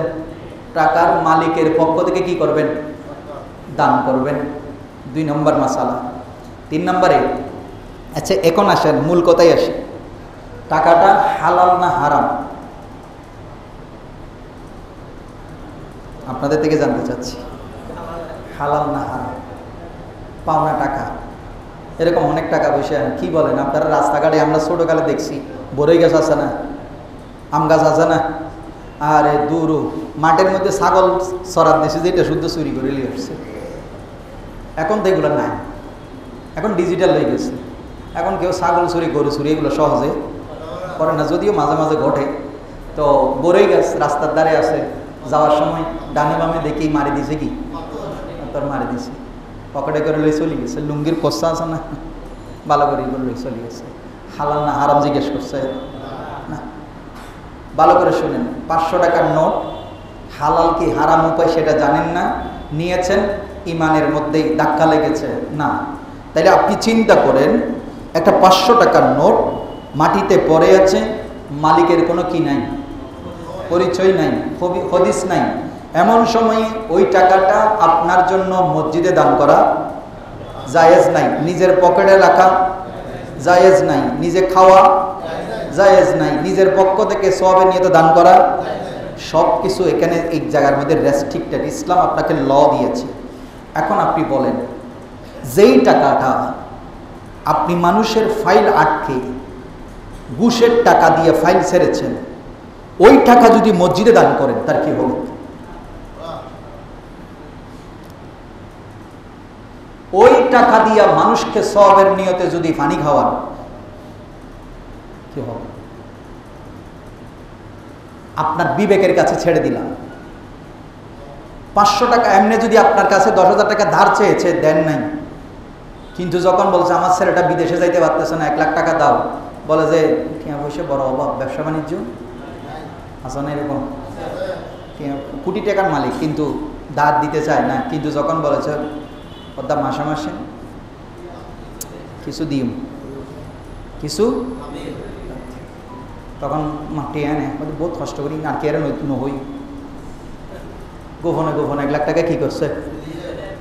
টাকার মালিকের পক্ষ থেকে কি করবেন, দান করবেন। 2 নম্বর মাসালা। 3 নম্বরে, আচ্ছা এখন আসেন মূল কথাই আসে, টাকাটা হালাল না হারাম আপনাদের থেকে জানতে চাচ্ছি। হালাল না হারাম, পাওনা টাকা, এরকম অনেক টাকা পয়সা কি বলেন আপনারা, রাস্তাঘাটে আমরা ছোটোকালে দেখছি বরই গাছ আছে না, আম গাছ আছে না, আরে দূর মাঠের মধ্যে ছাগল চড়ার দিয়েছে, যেটা শুদ্ধ চুরি করে নিয়ে আসছে। এখন তো এগুলো নাই, এখন ডিজিটাল হয়ে গেছে, এখন কেউ ছাগল চুরি গরু চুরি এগুলো সহজে করে না, যদিও মাঝে মাঝে ঘটে। তো বরই গাছ রাস্তার ধারে আছে, যাওয়ার সময় ডানে বামে দেখি মারি দিছে, কি তোর মারি দিছে, পকেটে করে লই চলে গেছে, লুঙ্গির কোষা আছে না, ভালো করে এগুলো লই চলে গেছে। হালাল না হারাম জিজ্ঞেস করছে না, ভালো করে শুনেন, 500 টাকার নোট হালাল কি হারাম উপায় সেটা জানেন না, নিয়েছেন, ইমানের মধ্যেই ধাক্কা লেগেছে না। তাইলে আপনি চিন্তা করেন, একটা 500 টাকার নোট মাটিতে পড়ে আছে, মালিকের কোনো কি নাই, পরিচয় নাই, হদিস নাই, এমন সময়ে ওই টাকাটা আপনার জন্য মসজিদে দান করা জায়েজ নাই, নিজের পকেটে রাখা জায়েজ নাই, নিজে খাওয়া জায়েজ নাই, নিজের পক্ষ থেকে সওয়াবের নিয়তে দান করা, সব কিছু এখানে এই জায়গার মধ্যে রেস্ট্রিক্টেড। ইসলাম আপনাকে ল দিয়েছে। এখন আপনি বলেন, যেই টাকাটা আপনি মানুষের ফাইল আটকে ঘুষের টাকা দিয়ে ফাইল ছেড়েছেন, ওই টাকা যদি মসজিদে দান করেন তার কি হবে? ওই টাকা দিয়া মানুষকে সওয়াবের নিয়তে যদি পানি খাওয়ান, কি হবে? আপনার বিবেকের কাছে ছেড়ে দিলাম। 500 টাকা এমনি যদি আপনার কাছে 10,000 টাকা ধার চেয়েছে, দেন নাই, কিন্তু যখন বলছে আমার ছেলেটা বিদেশে যাইতে পারতেছে না, 1 লাখ টাকা দাও, বলে যে টিয়া পয়সা বড় অভাব, ব্যবসা বাণিজ্য আছে না এরকম, কোটি টাকার মালিক কিন্তু ধার দিতে চায় না, কিন্তু যখন বলেছে ওটা মাসে মাসে কিছু দিম কিছু, তখন মাটি আনে বহুত কষ্ট করি আর কে নতুন হই, গোপনে গোপনে 1 লাখ টাকা কি করছে,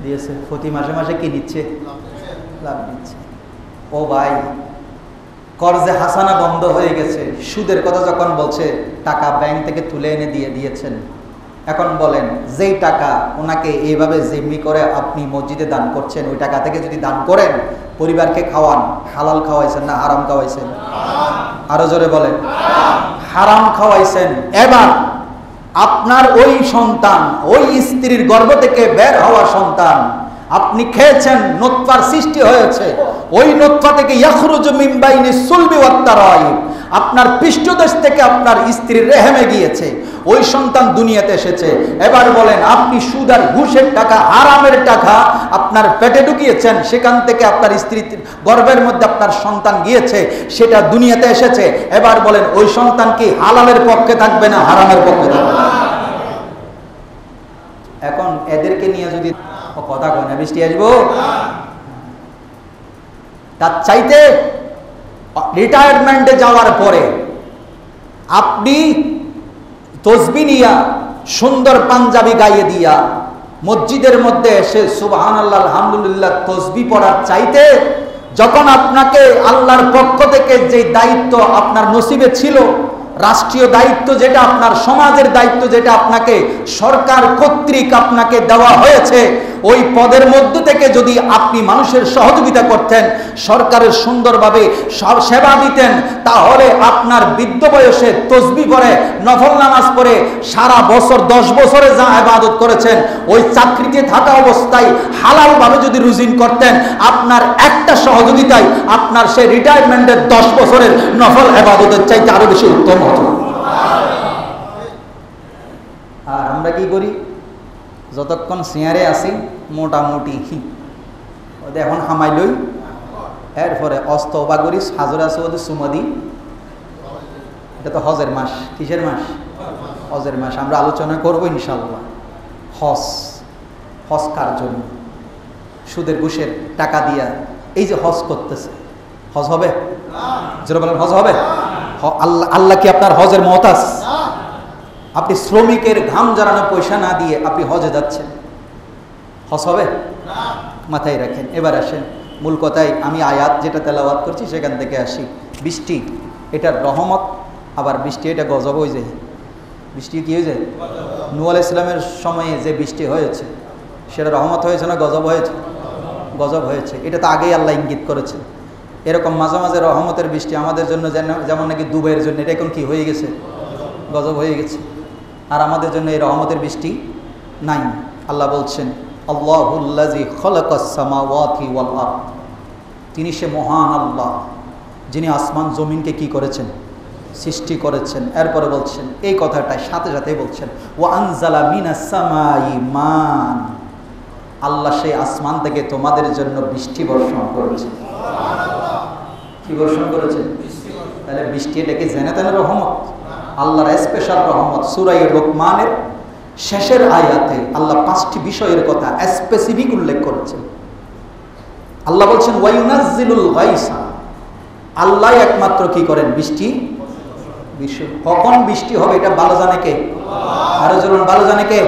দিয়েছে। প্রতি মাসে মাসে কি দিচ্ছে, লাভ দিচ্ছে। ও ভাই, কর্জে হাসানা বন্ধ হয়ে গেছে। সুদের কথা যখন বলছে, টাকা ব্যাংক থেকে তুলে এনে দিয়ে দিয়েছেন, এখন বলেন যেই টাকা ওনাকে এইভাবে জিম্মি করে আপনি মসজিদে দান করছেন, ওই টাকা থেকে যদি দান করেন, পরিবারকে খাওয়ান, হালাল খাওয়াইছেন না হারাম খাওয়াইছেন? আরো জোরে বলেন, হারাম খাওয়াইছেন। এবার আপনার ওই সন্তান, ওই স্ত্রীর গর্ভ থেকে বের হওয়া সন্তান আপনি খেয়েছেন, নুতফার সৃষ্টি হয়েছে, ওই নুতফা থেকে ইয়াখরুজু মিন বাইনি সুলবি ওয়াত তারাইব, আপনার পৃষ্ঠদেশ থেকে আপনার স্ত্রীর রেহেমে গিয়েছে, ওই সন্তান দুনিয়াতে এসেছে। এবার বলেন, আপনি সুদ আর ঘুষের টাকা, হারামের টাকা আপনার পেটে ঢুকিয়েছেন, সেখান থেকে আপনার স্ত্রীর গর্ভের মধ্যে আপনার সন্তান গিয়েছে, সেটা দুনিয়াতে এসেছে। এবার বলেন, ওই সন্তান কি হালালের পক্ষে থাকবে না হারামের পক্ষে থাকবে? এখন এদেরকে নিয়ে যদি কথা কয় না বৃষ্টি আসবো, তার চাইতে রিটায়ারমেন্টে যাওয়ার পরে আপনি তসবিহ নিয়া, সুন্দর পাঞ্জাবি গাইয়ে দিয়া মসজিদের মধ্যে এসে সুবহানাল্লাহ আলহামদুলিল্লাহ তসবিহ পড়ার চাইতে, যখন আপনাকে আল্লাহর পক্ষ থেকে যে দায়িত্ব আপনার নসিবে ছিল, রাষ্ট্রীয় দায়িত্ব যেটা, আপনার সমাজের দায়িত্ব যেটা আপনাকে সরকার কর্তৃক আপনাকে দেওয়া হয়েছে, ওই পদের মধ্যে থেকে যদি আপনি মানুষের সহযোগিতা করতেন, সরকারের সুন্দরভাবে সব সেবা দিতেন, তাহলে আপনার বৃদ্ধ বয়সে তসবিহ পড়ে, নফল নামাজ পড়ে সারা বছর 10 বছরে যা ইবাদত করেছেন, ওই চাকরিতে থাকা অবস্থায় হালালভাবে যদি রুজিন করতেন, আপনার একটা সহযোগিতায় আপনার সেই রিটায়ারমেন্টের 10 বছরের নফল ইবাদতের চাইতে আরো বেশি উত্তম হতো। আর আমরা কি করি, যতক্ষণ সিয়ারে আসি মোটামুটি এখন হামাইলই, এরপরে অস্তবা করি, হাজর আছে ওদের সুমদি। এটা তো হজের মাস। কিসের মাস? হজের মাস। আমরা আলোচনা করবো ইনশাল্লাহ হজ কার জন্য, সুদের ঘুষের টাকা দিয়া এই যে হজ করতেছে, হজ হবে? যারা বলেন হজ হবে? আল্লাহ কি আপনার হজের মহতাজ? আপনি শ্রমিকের ঘাম জড়ানো পয়সা না দিয়ে আপনি হজে যাচ্ছেন, হজ হবে? মাথায় রাখেন। এবার আসেন মূল কথায়, আমি আয়াত যেটা তেলাওয়াত করছি সেখান থেকে আসি। বৃষ্টি এটার রহমত, আবার বৃষ্টি এটা গজব হয়ে যায়। বৃষ্টি কি হয়ে যায়? নূহ আলাইহিস সালামের সময়ে যে বৃষ্টি হয়েছে সেটা রহমত হয়েছে না গজব হয়েছে? গজব হয়েছে। এটা তো আগেই আল্লাহ ইঙ্গিত করেছে। এরকম মাঝে মাঝে রহমতের বৃষ্টি আমাদের জন্য যেমন নাকি দুবাইয়ের জন্য এটা এখন কি হয়ে গেছে? গজব হয়ে গেছে। আর আমাদের জন্য এই রহমতের বৃষ্টি নাই। আল্লাহ বলছেন, আল্লাহুল্লাযী খালাকাস সামাওয়াতি ওয়াল আরদ, তিনি সে মহান আল্লাহ যিনি আসমান জমিনকে কি করেছেন? সৃষ্টি করেছেন। এরপরে বলছেন এই কথাটাই সাথে সাথেই বলছেন, ওয়া আনজালা মিনাস সামাই মান, আল্লাহ সেই আসমান থেকে তোমাদের জন্য বৃষ্টি বর্ষণ করেছেন। কি বর্ষণ করেছেন? তাহলে বৃষ্টি এটাকে জেনে তেনে রহমত, আল্লাহর স্পেশাল রহমত। সূরা লোকমানের শেষের আয়াতে আল্লাহ 5টি বিষয়ের কথা স্পেসিফিক উল্লেখ করেছেন। আল্লাহ বলছেন ওয়ায়ুনাজ্জিলুল গায়সা, আল্লাহ একমাত্র কি করেন? বৃষ্টি। কখন বৃষ্টি হবে এটা ভালো জানে কে? আরো জোরে ভালো জানে কে?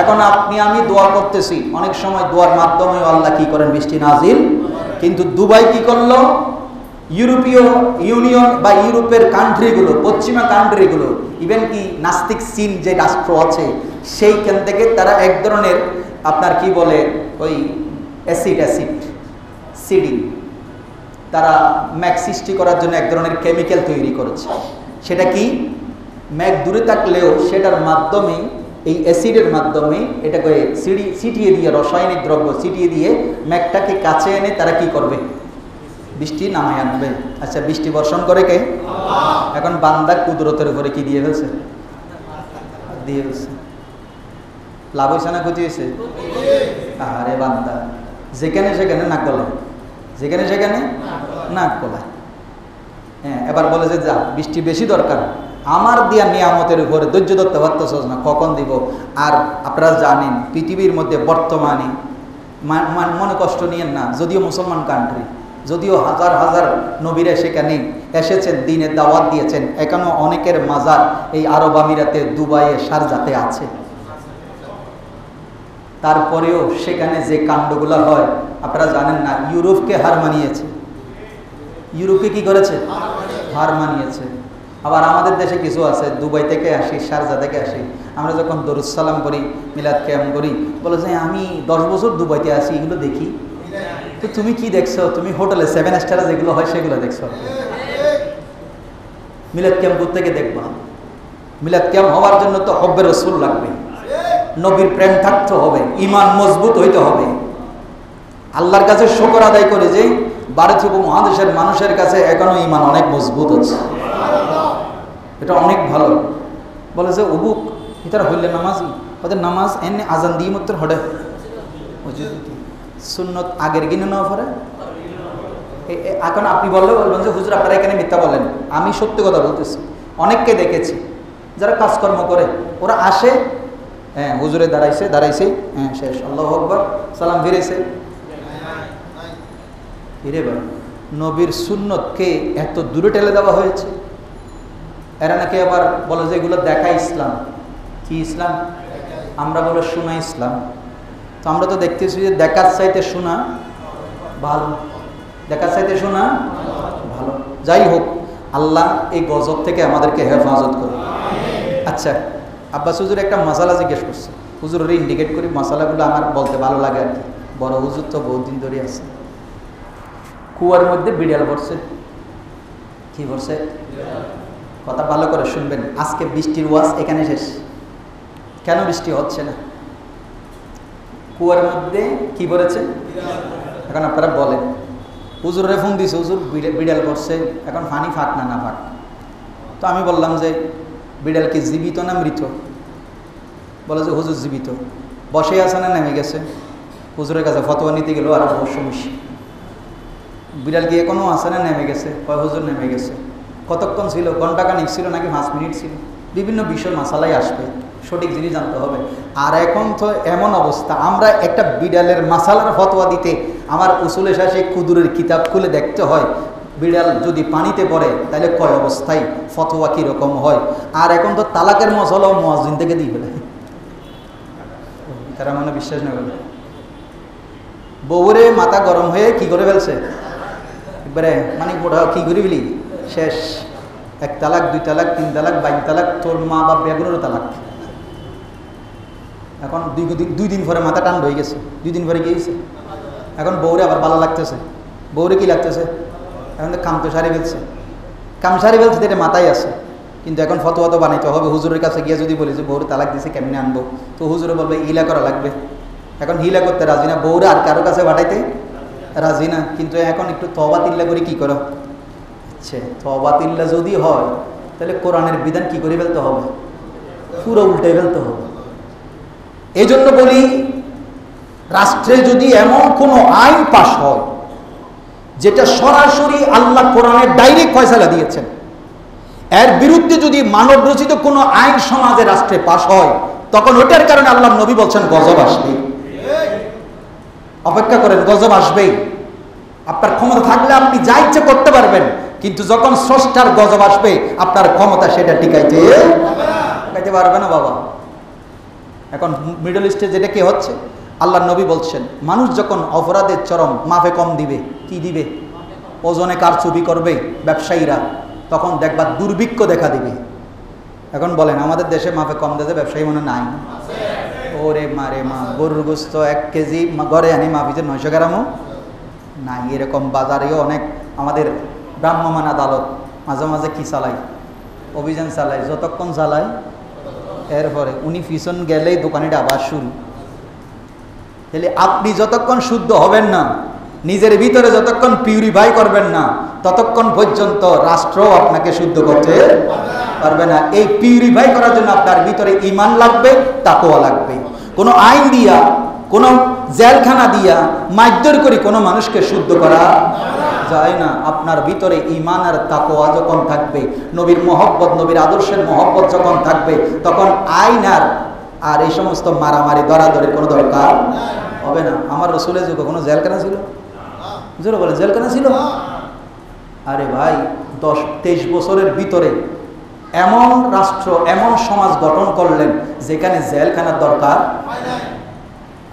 এখন আপনি আমি দোয়া করতেছি, অনেক সময় দোয়ার মাধ্যমে আল্লাহ কি করেন? বৃষ্টি নাজিল। কিন্তু দুবাই কি করলো? ইউরোপীয় ইউনিয়ন বা ইউরোপের কান্ট্রিগুলো, পশ্চিমা কান্ট্রিগুলো, ইভেন কি নাস্তিক চীন যে রাষ্ট্র আছে সেইখান থেকে তারা এক ধরনের আপনার কি বলে ওই অ্যাসিড সিডিং, তারা ম্যাগ সৃষ্টি করার জন্য এক ধরনের কেমিক্যাল তৈরি করেছে। সেটা কি? ম্যাগ দূরে থাকলেও সেটার মাধ্যমে, এই অ্যাসিডের মাধ্যমে এটাকে ছিটিয়ে দিয়ে, রাসায়নিক দ্রব্য ছিটিয়ে দিয়ে ম্যাগটাকে কাছে এনে তারা কি করবে? বৃষ্টি নামাই আনবে। আচ্ছা, বৃষ্টি বর্ষণ করে কে? এখন বান্দা কুদরতের উপরে কি দিয়ে ফেলছে? দিয়ে ফেলছে। লাভ হয়েছে না ক্ষতি হয়েছে? আরে বান্দা যেখানে সেখানে নাক গলায়, যেখানে সেখানে নাক গলায়। হ্যাঁ, এবার বলে যে যা বৃষ্টি বেশি দরকার, আমার দিয়া নিয়ামতের উপরে ধৈর্য ধরতে পারতেছ না, কখন দিব? আর আপনারা জানেন পৃথিবীর মধ্যে বর্তমানে মনে কষ্ট নিয়েন না, যদিও মুসলমান কান্ট্রি, যদিও হাজার হাজার নবীরা সেখানে এসেছেন, দিনের দাওয়াত দিয়েছেন, এখনো অনেকের মাজার এই আরব আমিরাতে, দুবাইয়ে, শারজাতে আছে। তারপরেও সেখানে যে কাণ্ডগুলো হয় আপনারা জানেন না। ইউরোপকে হার মানিয়েছে, ইউরোপকে কি করেছে? হার মানিয়েছে। আবার আমাদের দেশে কিছু আছে, দুবাই থেকে আসি, শারজা থেকে আসি, আমরা যখন দরুদ সালাম করি, মিলাদ কিয়াম করি, বলে যে আমি 10 বছর দুবাইতে আসি, এগুলো দেখি। তো তুমি কি দেখছো? তুমি হোটেলে 7 স্টারে যেগুলো হয় সেগুলো দেখছো। মিলাদ কিয়াম থেকে দেখবা। মিলাদ কিয়াম হওয়ার জন্য তো হব্বে রসুল লাগবে, নবীর প্রেম থাকতে হবে, ইমান মজবুত হইতে হবে। আল্লাহর কাছে শুকর আদায় করে যে ভারত উপমহাদেশের মানুষের কাছে এখনো ইমান অনেক মজবুত আছে, এটা অনেক ভালো। বলে যে অবুক ইতারা হইলে নামাজি, ওদের নামাজ এনে আজান দিয়ে মতো হডে সুন্নত আগের গিনে নেওয়া পরে। এখন আপনি বললে বলবেন যে হুজুর আপনারা এখানে মিথ্যা বলেন। আমি সত্যি কথা বলতেছি, অনেককে দেখেছি যারা কাজকর্ম করে, ওরা আসে, হ্যাঁ হুজুরে দাঁড়াইছে, হ্যাঁ শেষ, আল্লাহু আকবার, সালাম ফিরেছে। ফিরে ভাই, নবীর সুন্নতকে এত দূরে ঠেলে দেওয়া হয়েছে। এরা নাকি আবার বলে যে এগুলো দেখা ইসলাম। কি ইসলাম? আমরা বলে শোনা ইসলাম। তো আমরা তো দেখতেছি যে দেখার চাইতে শোনা ভালো, দেখার চাইতে শোনা ভালো। যাই হোক, আল্লাহ এই গজব থেকে আমাদেরকে হেফাজত করে। আচ্ছা, আব্বাস হুজুর একটা মশালা জিজ্ঞেস করছে, হুজুরের ইন্ডিকেট করি, মশালাগুলো আমার বলতে ভালো লাগে আর কি। বড় হুজুর তো বহুত দিন ধরে আছে। কুয়ার মধ্যে বিড়াল পড়ছে। কি পড়ছে? কথা ভালো করে শুনবেন, আজকে বৃষ্টির ওয়াজ এখানে শেষ। কেন বৃষ্টি হচ্ছে না? কুয়ার মধ্যে কি পড়েছে? এখন আপনারা বলেন, হুজুরে ফোন দিছে, হুজুর বিড়াল পড়ছে, এখন পানি ফাঁক না ফাঁক? তো আমি বললাম যে বিড়াল কি জীবিত না মৃত? বলে যে হুজুর জীবিত। বসে আছে না নেমে গেছে? হুজুরের কাছে ফতোয়া নিতে গেল আর সমস্যা। বিড়াল কি এখনো আছে না নেমে গেছে? কয় হুজুর নেমে গেছে। কতক্ষণ ছিল? ঘন্টাখানিক ছিল নাকি 5 মিনিট ছিল? বিভিন্ন বিষয় মাসালাই আসবে, সঠিক জিনিস জানতে হবে। আর এখন তো এমন অবস্থা, আমরা একটা বিড়ালের মাসালার ফতোয়া দিতে আমার উসুলে শাসে কুদুরের কিতাব খুলে দেখতে হয় বিড়াল যদি পানিতে পড়ে তাহলে কয় অবস্থায় ফতোয়া কীরকম হয়। আর এখন তো তালাকের মশলাও মুয়াজ্জিন থেকে দিয়ে ফেলে, তারা মানে বিশ্বাস না করে। বউরে মাথা গরম হয়ে কি করে ফেলছে একবারে, মানে কি করে ফেলি, শেষ। 1 তালাক, 2 তালাক, 3 তালাক, 22 তালাক, তোর মা বাপ বেগুনের তালাক। এখন 2 দিন পরে মাথা টান্ড হয়ে গেছে, 2 দিন পরে গিয়েছে। এখন বউরে আবার ভালো লাগতেছে। বউরে কি লাগতেছে? এখন তো কাম তো সারি ফেলছে, কাম সারি ফেলছে, এটা মাথায় আছে। কিন্তু এখন ফতোয়া তো বানাইতে হবে। হুজুরের কাছে গিয়ে যদি বলি যে বউরে তালাক দিছে কেমনে আনবো, তো হুজুরে বলবে হিলা করা লাগবে। এখন হিলা করতে রাজি না, বউরে আর কারো কাছে পাঠাইতে রাজি না। কিন্তু এখন একটু তওবা তিল্লা করে কি করো, আচ্ছা তওবা তিল্লা যদি হয় তাহলে কোরআনের বিধান কি করে ফেলতে হবে, পুরো উল্টে ফেলতে হবে। এই জন্য বলি, রাষ্ট্রে যদি এমন কোনো আইন পাশ হয় যেটা সরাসরি আল্লাহ কোরআনের ডাইরেক্ট ফয়সালা দিয়েছেন, এর বিরুদ্ধে যদি মানব রচিত কোনো আইন সমাজে রাষ্ট্রে পাশ হয়, তখন ওটার কারণে আল্লাহ নবী বলছেন গজব আসবে। অপেক্ষা করেন, গজব আসবেই। আপনার ক্ষমতা থাকলে আপনি যা ইচ্ছে করতে পারবেন, কিন্তু যখন স্রষ্টার গজব আসবে আপনার ক্ষমতা সেটা টিকাইতে পারবে না বাবা। এখন মিডল ইস্টে যেটা কি হচ্ছে, আল্লাহ নবী বলছেন মানুষ যখন অপরাধের চরম মাফে কম দিবে, কি দিবে, ওজনে কারচুপি করবে ব্যবসায়ীরা, তখন দেখবা দুর্ভিক্ষ দেখা দিবে। এখন বলেন আমাদের দেশে মাফে কম দিতে ব্যবসায়ী মনে নাই? ওরে মারে মা, গরুর গোস্ত 1 কেজি ঘরে আনি মাফিতে 900 গ্রামও নাই। এরকম বাজারেও অনেক আমাদের ভ্রাম্যমাণ আদালত মাঝে মাঝে কি চালায়, অভিযান চালায়, যতক্ষণ চালায় এরপরে উনি পিছন গেলেই দোকানিটা আবার শুরু। তাহলে আপনি যতক্ষণ শুদ্ধ হবেন না নিজের ভিতরে যতক্ষণ পিউরিফাই করবেন না ততক্ষণ পর্যন্ত রাষ্ট্র আপনাকে শুদ্ধ করতে পারবে না। এই পিউরিফাই করার জন্য আপনার ভিতরে ঈমান লাগবে, তাকওয়া লাগবে। কোনো আইন দিয়া, কোনো জেলখানা দিয়া মারধর করে কোনো মানুষকে শুদ্ধ করা যায় না। আপনার ভিতরে ঈমান আর তাকওয়া যখন থাকবে, নবীর মহব্বত, নবীর আদর্শের মহব্বত যখন থাকবে, তখন আইন আর এই সমস্ত মারামারি দরাদরির কোনো দরকার হবে না। আমার রাসূলের যুগে কোনো জেলখানা ছিল? জোরে বলে, জেলখানা ছিল? আরে ভাই, 10-23 বছরের ভিতরে এমন রাষ্ট্র, এমন সমাজ গঠন করলেন যেখানে জেলখানার দরকার।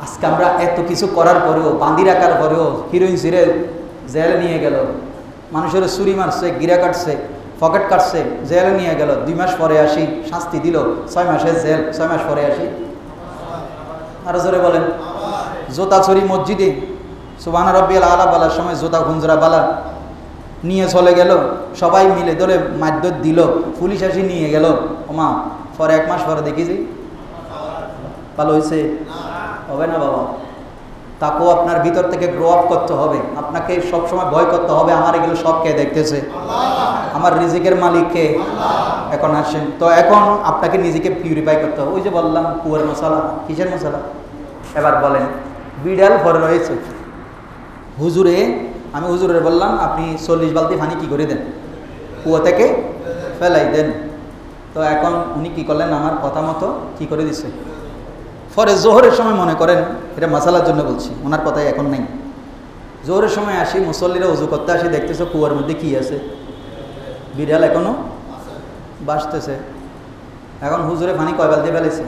আজকে আমরা এত কিছু করার পরেও, বাঁধি রাখার পরেও, হিরোইন ছিঁড়ে জেলে নিয়ে গেল, মানুষের ছুরি মারছে, গিরা কাটছে, পকেট কাটছে, জেলে নিয়ে গেল, 2 মাস পরে আসি, শাস্তি দিল, 6 মাসের জেল, 6 মাস পরে আসি। আরো জোরে বলেন। জোতা ছুরি মসজিদে সুবহান রাব্বিয়াল আলা বলার সময় জোতা খুঞ্জরা বালা নিয়ে চলে গেল, সবাই মিলে ধরে মারধর দিল, পুলিশ আসি নিয়ে গেল। ওমা, পরে 1 মাস পরে দেখি যে ভালো হয়েছে? হবে না বাবা। তাকেও আপনার ভিতর থেকে গ্রো আপ করতে হবে। আপনাকে সবসময় ভয় করতে হবে, আমার এগুলো সব কে দেখতেছে? আমার রিজিকের মালিক কে? এখন আসেন তো, এখন আপনাকে নিজেকে পিউরিফাই করতে হবে। ওই যে বললাম কুয়ার মশলা, কিসের মশলা? এবার বলেন, বিড়াল ভরে রয়েছে হুজুরে, আমি হুজুরের বললাম আপনি 40 বালতি পানি কি করে দেন, কুয়া থেকে ফেলাই দেন। তো এখন উনি কি করলেন, আমার কথা মতো কি করে দিচ্ছে। পরে জোহরের সময়, মনে করেন এটা মশালার জন্য বলছি, ওনার কথাই এখন নেই, জোহরের সময় আসি, মুসল্লিরা উজু করতে আসি, দেখতেছে কুয়ার মধ্যে কি আছে, বিড়াল এখনো বাসতেছে। এখন হুজুরে পানি কয় বালতি ফেলেছে?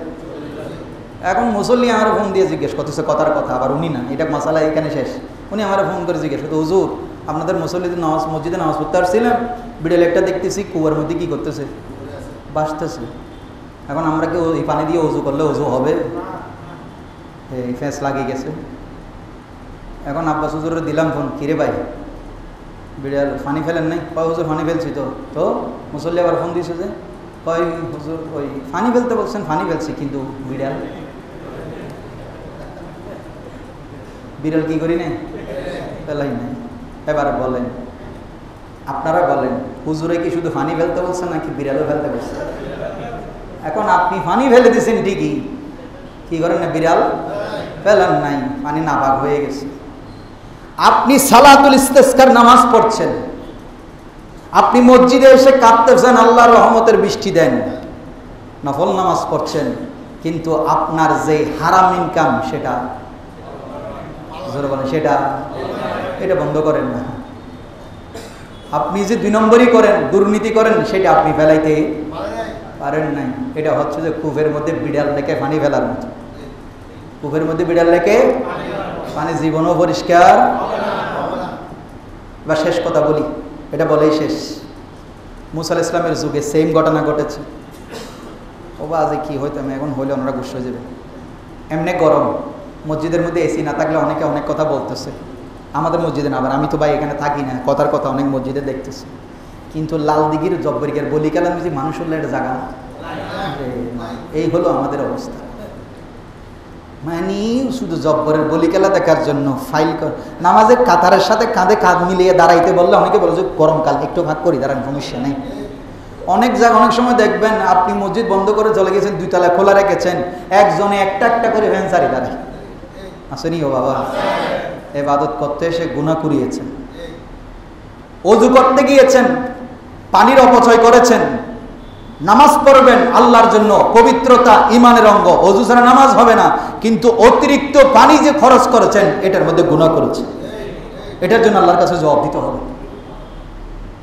এখন মুসল্লি আমার ফোন দিয়ে জিজ্ঞেস করতেছে কথার কথা, আবার উনি না, এটা মশালা এখানে শেষ। উনি আমার ফোন করে জিজ্ঞেস করতো, হুজুর আপনাদের মুসল্লিদের নামাজ, মসজিদে নামাজ পড়তে আসছিলাম, বিড়াল একটা দেখতেছি কুয়ার মধ্যে কি করতেছে, বাসতেছে। এখন আমরা কি এই পানি দিয়ে উজু করলে উজু হবে? এই ফেঁস লাগিয়ে গেছে। এখন আব্বাস হুজুরে দিলাম ফোন, কিরে ভাই বিড়াল পানি ফেলেন নাই? কয় হুজুর পানি ফেলছি তো। তো মুসল্লি আবার ফোন দিয়েছে যে, কয় হুজুর ওই পানি ফেলতে বলছেন, পানি ফেলছি, কিন্তু বিড়াল বিড়াল কি করি নাই, ফেলাই নাই। এবার বলেন, আপনারা বলেন, হুজুরে কি শুধু পানি ফেলতে বলছেন নাকি বিড়ালও ফেলতে বলছেন? এখন আপনি পানি ফেলে দিয়েছেন ঠিকই, কি করেন না, বিড়াল ফেলেন নাই, পানি নাপাক হয়ে গেছে। আপনি সালাতুল ইস্তেসকার নামাজ পড়ছেন, আপনি মসজিদে এসে কাঁদতেছেন আল্লাহর রহমতের বৃষ্টি দেন, নফল নামাজ পড়ছেন, কিন্তু আপনার যে হারাম ইনকাম সেটা সেটা এটা বন্ধ করেন না। আপনি যে 2 নম্বরই করেন, দুর্নীতি করেন, সেটা আপনি ফেলাইতে পারেন নাই। এটা হচ্ছে যে কূপের মধ্যে বিড়াল রেখে পানি ফেলার মতো। কূপের মধ্যে বিড়াল রেখে পানি জীবনও পরিষ্কার। বা শেষ কথা বলি, এটা বলেই শেষ। মুসা আলাইহিস সালামের যুগে সেম ঘটনা ঘটেছে। ও বা আজ কি হইতাম, এখন হইলে ওনারা গুস্স হয়ে যাবে। এমনি গরম, মসজিদের মধ্যে এসি না থাকলে অনেকে অনেক কথা বলতেছে। আমাদের মসজিদে না, আবার আমি তো ভাই এখানে থাকি না, কথার কথা অনেক মসজিদে দেখতেছি। কিন্তু লাল দিঘির জব্বরিকের বলি কালাম যে মানুষ হলে এটা জায়গা, এই হলো আমাদের অবস্থা। মানে শুধু জব্বরের বলি খেলা দেখার জন্য ফাইল নামাজের কাতারের সাথে কাঁধে কাঁধ মিলিয়ে দাঁড়াইতে বললে অনেকে বলে যে গরমকাল একটু ভাগ করি, দাঁড়ান, সমস্যা নেই। অনেক জায়গা অনেক সময় দেখবেন আপনি মসজিদ বন্ধ করে চলে গেছেন, 2 তলা খোলা রেখেছেন, একজনে একটা করে ভ্যানসারি দাঁড়ায় আসেনি। ও বাবা, ইবাদত করতে এসে গুনাহ করিয়েছেন, ওযু করতে গিয়েছেন, পানির অপচয় করেছেন, নামাজ পড়বেন আল্লাহর জন্য, পবিত্রতা ঈমানের অঙ্গ, ওযু ছাড়া নামাজ হবে না, কিন্তু অতিরিক্ত পানি যে খরচ করেছেন এটার মধ্যে গুনাহ করেছেন, এটার জন্য আল্লাহর কাছে জবাব দিতে হবে।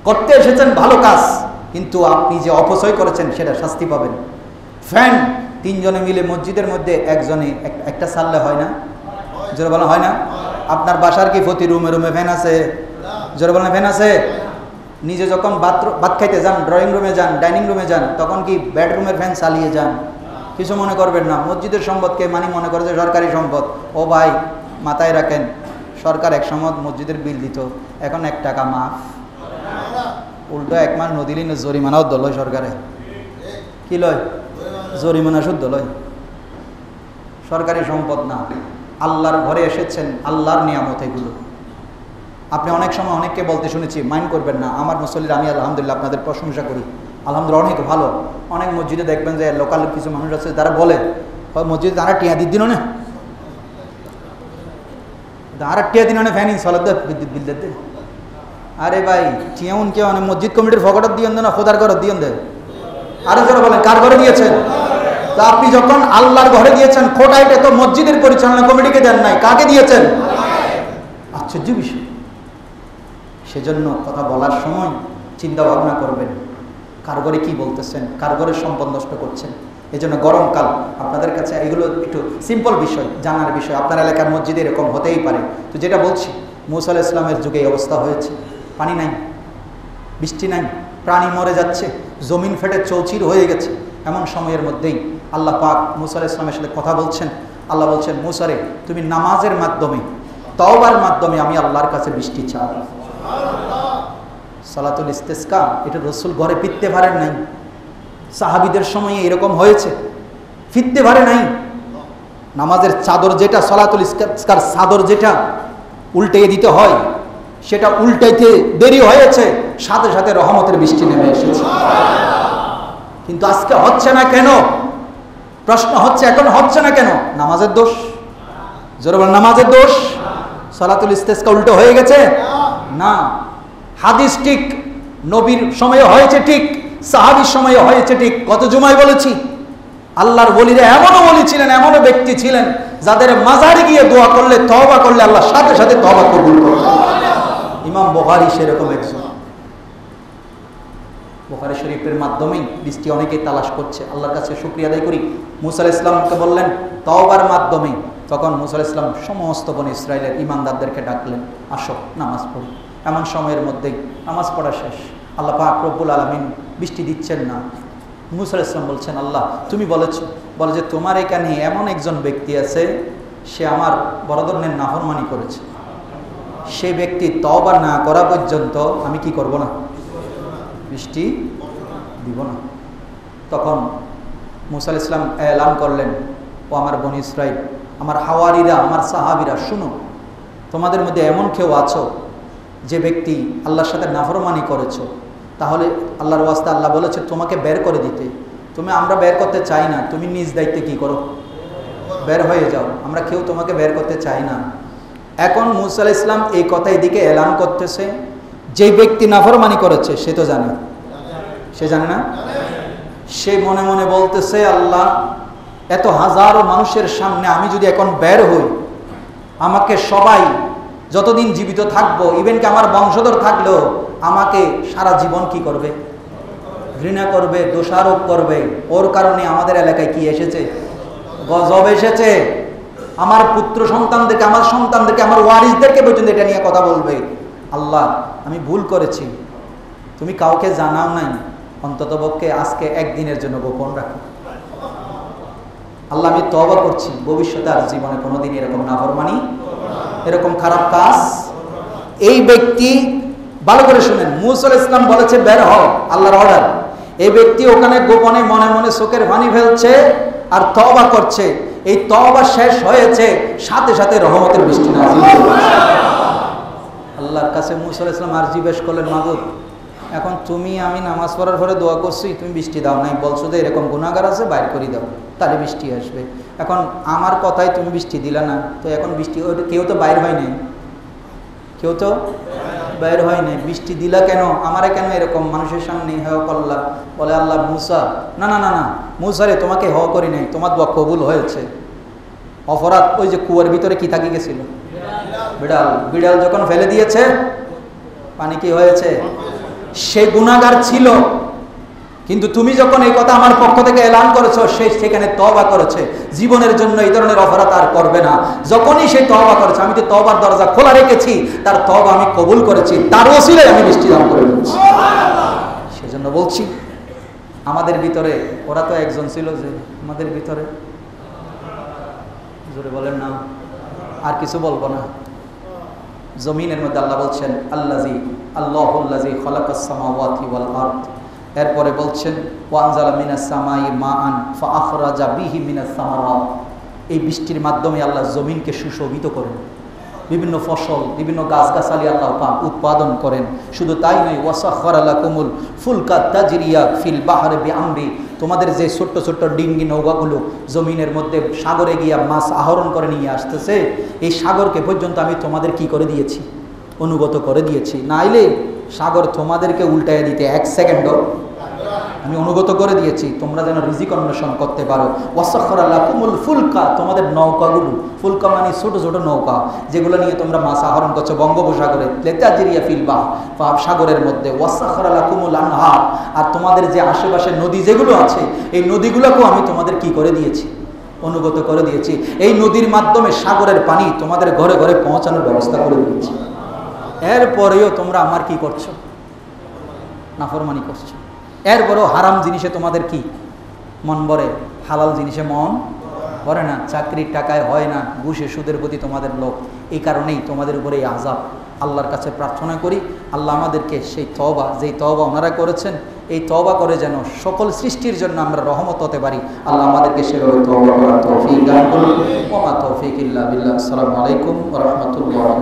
করতে এসেছেন ভালো কাজ, কিন্তু আপনি যে অপচয় করেছেন সেটা শাস্তি পাবেন। ফ্যান 3 জনে মিলে মসজিদের মধ্যে একজনে একটা চাললে হয় না? জোরে বলা হয় না? আপনার বাসার কি প্রতি রুমে রুমে ফ্যান আছে? জোরে বলেন, ফ্যান আছে? নিজে যখন ভাত খাইতে যান, ড্রয়িং রুমে যান, ডাইনিং রুমে যান, তখন কি বেডরুমের ফ্যান চালিয়ে যান? কিছু মনে করবেন না। মসজিদের সম্পদকে মানে মনে করে যে সরকারি সম্পদ। ও ভাই, মাথায় রাখেন, সরকার এক সময় মসজিদের বিল দিত, এখন 1 টাকা মাফ। উল্টো 1 মাস নদী লিনে জরিমানাও দলয় সরকারে। কি লয়? জরিমানা শুদ্ধ লয়। সরকারি সম্পদ না, আল্লাহর ঘরে এসেছেন, আল্লাহর নিয়ামত এগুলো। আপনি অনেক সময় অনেককে বলতে শুনেছি, মাইন্ড করবেন না, আমার মুসল্লির আমি আলহামদুলিল্লাহ আপনাদের প্রশংসা করি, আলহামদুলিল্লাহ অনেক ভালো। অনেক মসজিদে দেখবেন যে লোকাল কিছু মানুষ আছে তারা বলে মসজিদে তারা টিয়া দিন না, তারা টিয়া দিন ফ্যান ইনশাল্লাহ বিদ্যুৎ বিল দিতে। আরে ভাই টিয়াউন কে মানে মসজিদ কমিটির ফকটত দিয়ে না, খোদার ঘর দিয়ে দেয়। আরো যারা বলেন কার ঘরে দিয়েছেন? তো আপনি যখন আল্লাহর ঘরে দিয়েছেন, খোটাইটা তো মসজিদের পরিচালনা কমিটিকে দেন নাই, কাকে দিয়েছেন? আশ্চর্য বিষয়। সেজন্য কথা বলার সময় চিন্তা ভাবনা করবেন, কার ঘরে কি বলতেছেন, কার ঘরে সম্পদ নষ্ট করছেন। এই জন্য গরমকাল আপনাদের কাছে এগুলো একটু সিম্পল বিষয়, জানার বিষয়। আপনার এলাকার মসজিদে এরকম হতেই পারে। তো যেটা বলছি, মুসা আলাইহিস সালামের যুগে এই অবস্থা হয়েছে, পানি নাই, বৃষ্টি নাই, প্রাণী মরে যাচ্ছে, জমিন ফেটে চৌচির হয়ে গেছে। এমন সময়ের মধ্যেই আল্লাহ পাক মুসা আলাইহিস সালামের সাথে কথা বলছেন। আল্লাহ বলছেন, মুসা রে, তুমি নামাজের মাধ্যমে, তওবার মাধ্যমে আমি আল্লাহর কাছে বৃষ্টি চাও। সালাতুল ইস্তেসকা, এটা রসুল ঘরে ফিরতে পারেন নাই। সাহাবীদের সময়ে এরকম হয়েছে, ফিরতে পারে নাই। নামাজের চাদর যেটা, সালাতুল ইস্তেসকার চাদর যেটা উল্টিয়ে দিতে হয়, সেটা উল্টাইতে দেরি হয়েছে, সাথে সাথে রহমতের বৃষ্টি নেমে এসেছে। কিন্তু আজকে হচ্ছে না কেন? প্রশ্ন হচ্ছে, এখন হচ্ছে না কেন? নামাজের দোষ? জোরে বলেন, নামাজের দোষ? সালাতুল ইস্তেসকা উল্টো হয়ে গেছে? না, হাদিস ঠিক, নবীর সময়ে হয়েছে ঠিক, সাহাবীর সময়ে হয়েছে ঠিক। কত জুমায় বলেছি, আল্লাহর ওলিরা এমনও ওলি ছিলেন, এমনও ব্যক্তি ছিলেন যাদের মাজারে গিয়ে দোয়া করলে, তওবা করলে আল্লাহ সাথে সাথে তওবা কবুল করতেন। ইমাম বুখারী সেরকম একজন। বুখারী শরীফের মাধ্যমেই বৃষ্টি অনেকেই তালাশ করছে, আল্লাহর কাছে শুকরিয়া আদায় করি। মুসা আলাইহিস সালামকে বললেন তওবার মাধ্যমে, তখন মুসা আলাইহিস সালাম সমস্ত বনি ইসরাইলের ইমানদারদেরকে ডাকলেন, আসো নামাজ পড়ি। এমন সময়ের মধ্যেই নামাজ পড়া শেষ, আল্লাহ পাক রব্বুল আলামিন বৃষ্টি দিচ্ছেন না। মুসা আলাইহিস সালাম বলছেন, আল্লাহ তুমি বলেছো, বলে যে তোমার এখানে এমন একজন ব্যক্তি আছে, সে আমার বড় ধরনের নাফরমানি করেছে, সেই ব্যক্তি তওবা না করা পর্যন্ত আমি কি করব না, বৃষ্টি দিব না। তখন মুসা আলাইহিস সালাম এলান করলেন, ও আমার বনি ইসরাইল, আমার হাওয়ারিরা, আমার সাহাবীরা, শুনো, তোমাদের মধ্যে এমন কেউ আছো যে ব্যক্তি আল্লাহর সাথে নাফরমানি করেছো, তাহলে আল্লাহর ওয়াস্তে আল্লাহ বলেছে তোমাকে বের করে দিতে। আমরা বের করতে চাই না, তুমি নিজ দায়িত্বে কি করো, বের হয়ে যাও, আমরা কেউ তোমাকে বের করতে চাই না। এখন মুসা আলাইহিস সালাম এই কথা এদিকে এলান করতেছে, যে ব্যক্তি নাফরমানি করেছে সে তো জানে, সে জানে না? সে মনে মনে বলতেছে, আল্লাহ এত হাজারো মানুষের সামনে আমি যদি এখন বের হই, আমাকে সবাই যতদিন জীবিত থাকবো, ইভেন কি আমার বংশধর থাকলেও আমাকে সারা জীবন কি করবে, ঘৃণা করবে, দোষারোপ করবে। ওর কারণে আমাদের এলাকায় কি এসেছে, গজব এসেছে। আমার পুত্র সন্তানদেরকে, আমার সন্তানদেরকে, আমার ওয়ারিসদেরকে পর্যন্ত এটা নিয়ে কথা বলবে। আল্লাহ আমি ভুল করেছি, তুমি কাউকে জানাও নাই, অন্ততপক্ষে আজকে একদিনের জন্য গোপন রাখো। আল্লাহ আমি তওবা করছি, ভবিষ্যতে আর জীবনে কোনোদিন এরকম নাফরমানি, এরকম খারাপ কাজ। এই ব্যক্তি, ভালো করে শুনেন, মুসা আলাইহিস সালাম বলেছে বের হও, আল্লাহর অর্ডার। এই ব্যক্তি ওখানে গোপনে মনে মনে চোখের পানি ফেলছে আর তওবা করছে। এই তওবা শেষ হয়েছে, সাথে সাথে রহমতের বৃষ্টি নাযিল হয়েছে। আল্লাহর কাছে মুসা আলাইহিস সালাম আরজি পেশ করলেন, মাবুদ এখন তুমি, আমি নামাজ পড়ার পরে দোয়া করছি, তুমি বৃষ্টি দাও নাই, বলছো যে এরকম গুনাহগার আছে, বাইর করে দাও, তাহলে বৃষ্টি আসবে। এখন আমার কথায় তুমি বৃষ্টি দিলা না, তো এখন বৃষ্টি, কেউ তো বাইর হয় নাই, কেউ তো বাইর হয় নাই, বৃষ্টি দিলা কেন, আমারে কেন এরকম মানুষের সামনে হেয় করলা? বলে আল্লাহ, মুসা না না না না, মুসা রে তোমাকে হেয় করি নাই, তোমার দোয়া কবুল হয়েছে। অপরাধ ওই যে কুয়ার ভিতরে কি থাকি গেছিল, বিড়াল, বিড়াল যখন ফেলে দিয়েছে পানি কি হয়েছে, সে গুনাহগার ছিল, কিন্তু তুমি যখন এই কথা আমার পক্ষ থেকে এলান করেছো, সে সেখানে তওবা করেছে, জীবনের জন্য এই ধরনের অপরাধ আর করবে না। যখনই সে তওবা করেছে, আমি তো তওবার দরজা খোলা রেখেছি, তার তওবা আমি কবুল করেছি, তার ওসিলায় আমি বৃষ্টি দান করে দিচ্ছি। সেজন্য বলছি, আমাদের ভিতরে, ওরা তো একজন ছিল যে আমাদের ভিতরে, জোরে বলেন না, আর কিছু বলবো না। জমিনের মধ্যে আল্লাহ বলছেন আল্লাহুল্লাযী খালাকাস সামাওয়াতি ওয়াল আরদ, এরপরে বলছেন ওয়ানজালা মিনাস সামাই মাআন ফাআখরাজা বিহি মিনাস সামারাত। এই বৃষ্টির মাধ্যমে আল্লাহ জমিনকে সুশোভিত করেন। বিভিন্ন ফসল, বিভিন্ন গাছগাছালি আল্লাহ পাক উৎপাদন করেন। শুধু তাই নয়, ওয়াসাখখারা লাকুমুল ফুলকা তাজরিয়া ফিল বাহরি বিআমরি, তোমাদের যে ছোট্ট ছোট্ট ডিঙ্গি নৌকাগুলো জমিনের মধ্যে সাগরে গিয়া মাছ আহরণ করে নিয়ে আসতেছে, এই সাগরকে পর্যন্ত আমি তোমাদের কি করে দিয়েছি, অনুগত করে দিয়েছি। নাইলে সাগর তোমাদেরকে উল্টাইয়া দিতে এক সেকেন্ডও আমি অনুগত করে দিয়েছি, তোমরা যেন রিজিক অন্বেষণ করতে পারো। ওয়াসাখখারা লাকুমুল ফুলকা, তোমাদের নৌকাগুলো, ফুলকা মানে ছোট ছোট নৌকা যেগুলো নিয়ে তোমরা মাছ আহরণ করছো বঙ্গোপসাগরে, তাজরিয়া ফিল বাহর, সাগরের মধ্যে। ওয়াসাখখারা লাকুমুল আনহার, আর তোমাদের যে আশেপাশে নদী যেগুলো আছে এই নদীগুলোকেও আমি তোমাদের কি করে দিয়েছি, অনুগত করে দিয়েছি। এই নদীর মাধ্যমে সাগরের পানি তোমাদের ঘরে ঘরে পৌঁছানোর ব্যবস্থা করে দিয়েছি। এরপরেও তোমরা আমার কি করছো, নাফরমানি করছো। এরপরেও হারাম জিনিসে তোমাদের কি মন ভরে, হালাল জিনিসে মন ভরে না। চাকরির টাকায় হয় না, ঘুষে সুদের প্রতি তোমাদের লোভ। এই কারণেই তোমাদের উপরে এই আযাব। আল্লাহর কাছে প্রার্থনা করি, আল্লাহ আমাদেরকে সেই তওবা, যেই তওবা ওনারা করেছেন, এই তওবা করে যেন সকল সৃষ্টির জন্য আমরা রহমত হতে পারি। আল্লাহ আমাদেরকে সেভাবে তওবা করার তৌফিক দান করুন। ওয়া মা তৌফিক ইল্লা বিল্লাহ। আসসালামু আলাইকুম ওয়া রাহমাতুল্লাহি।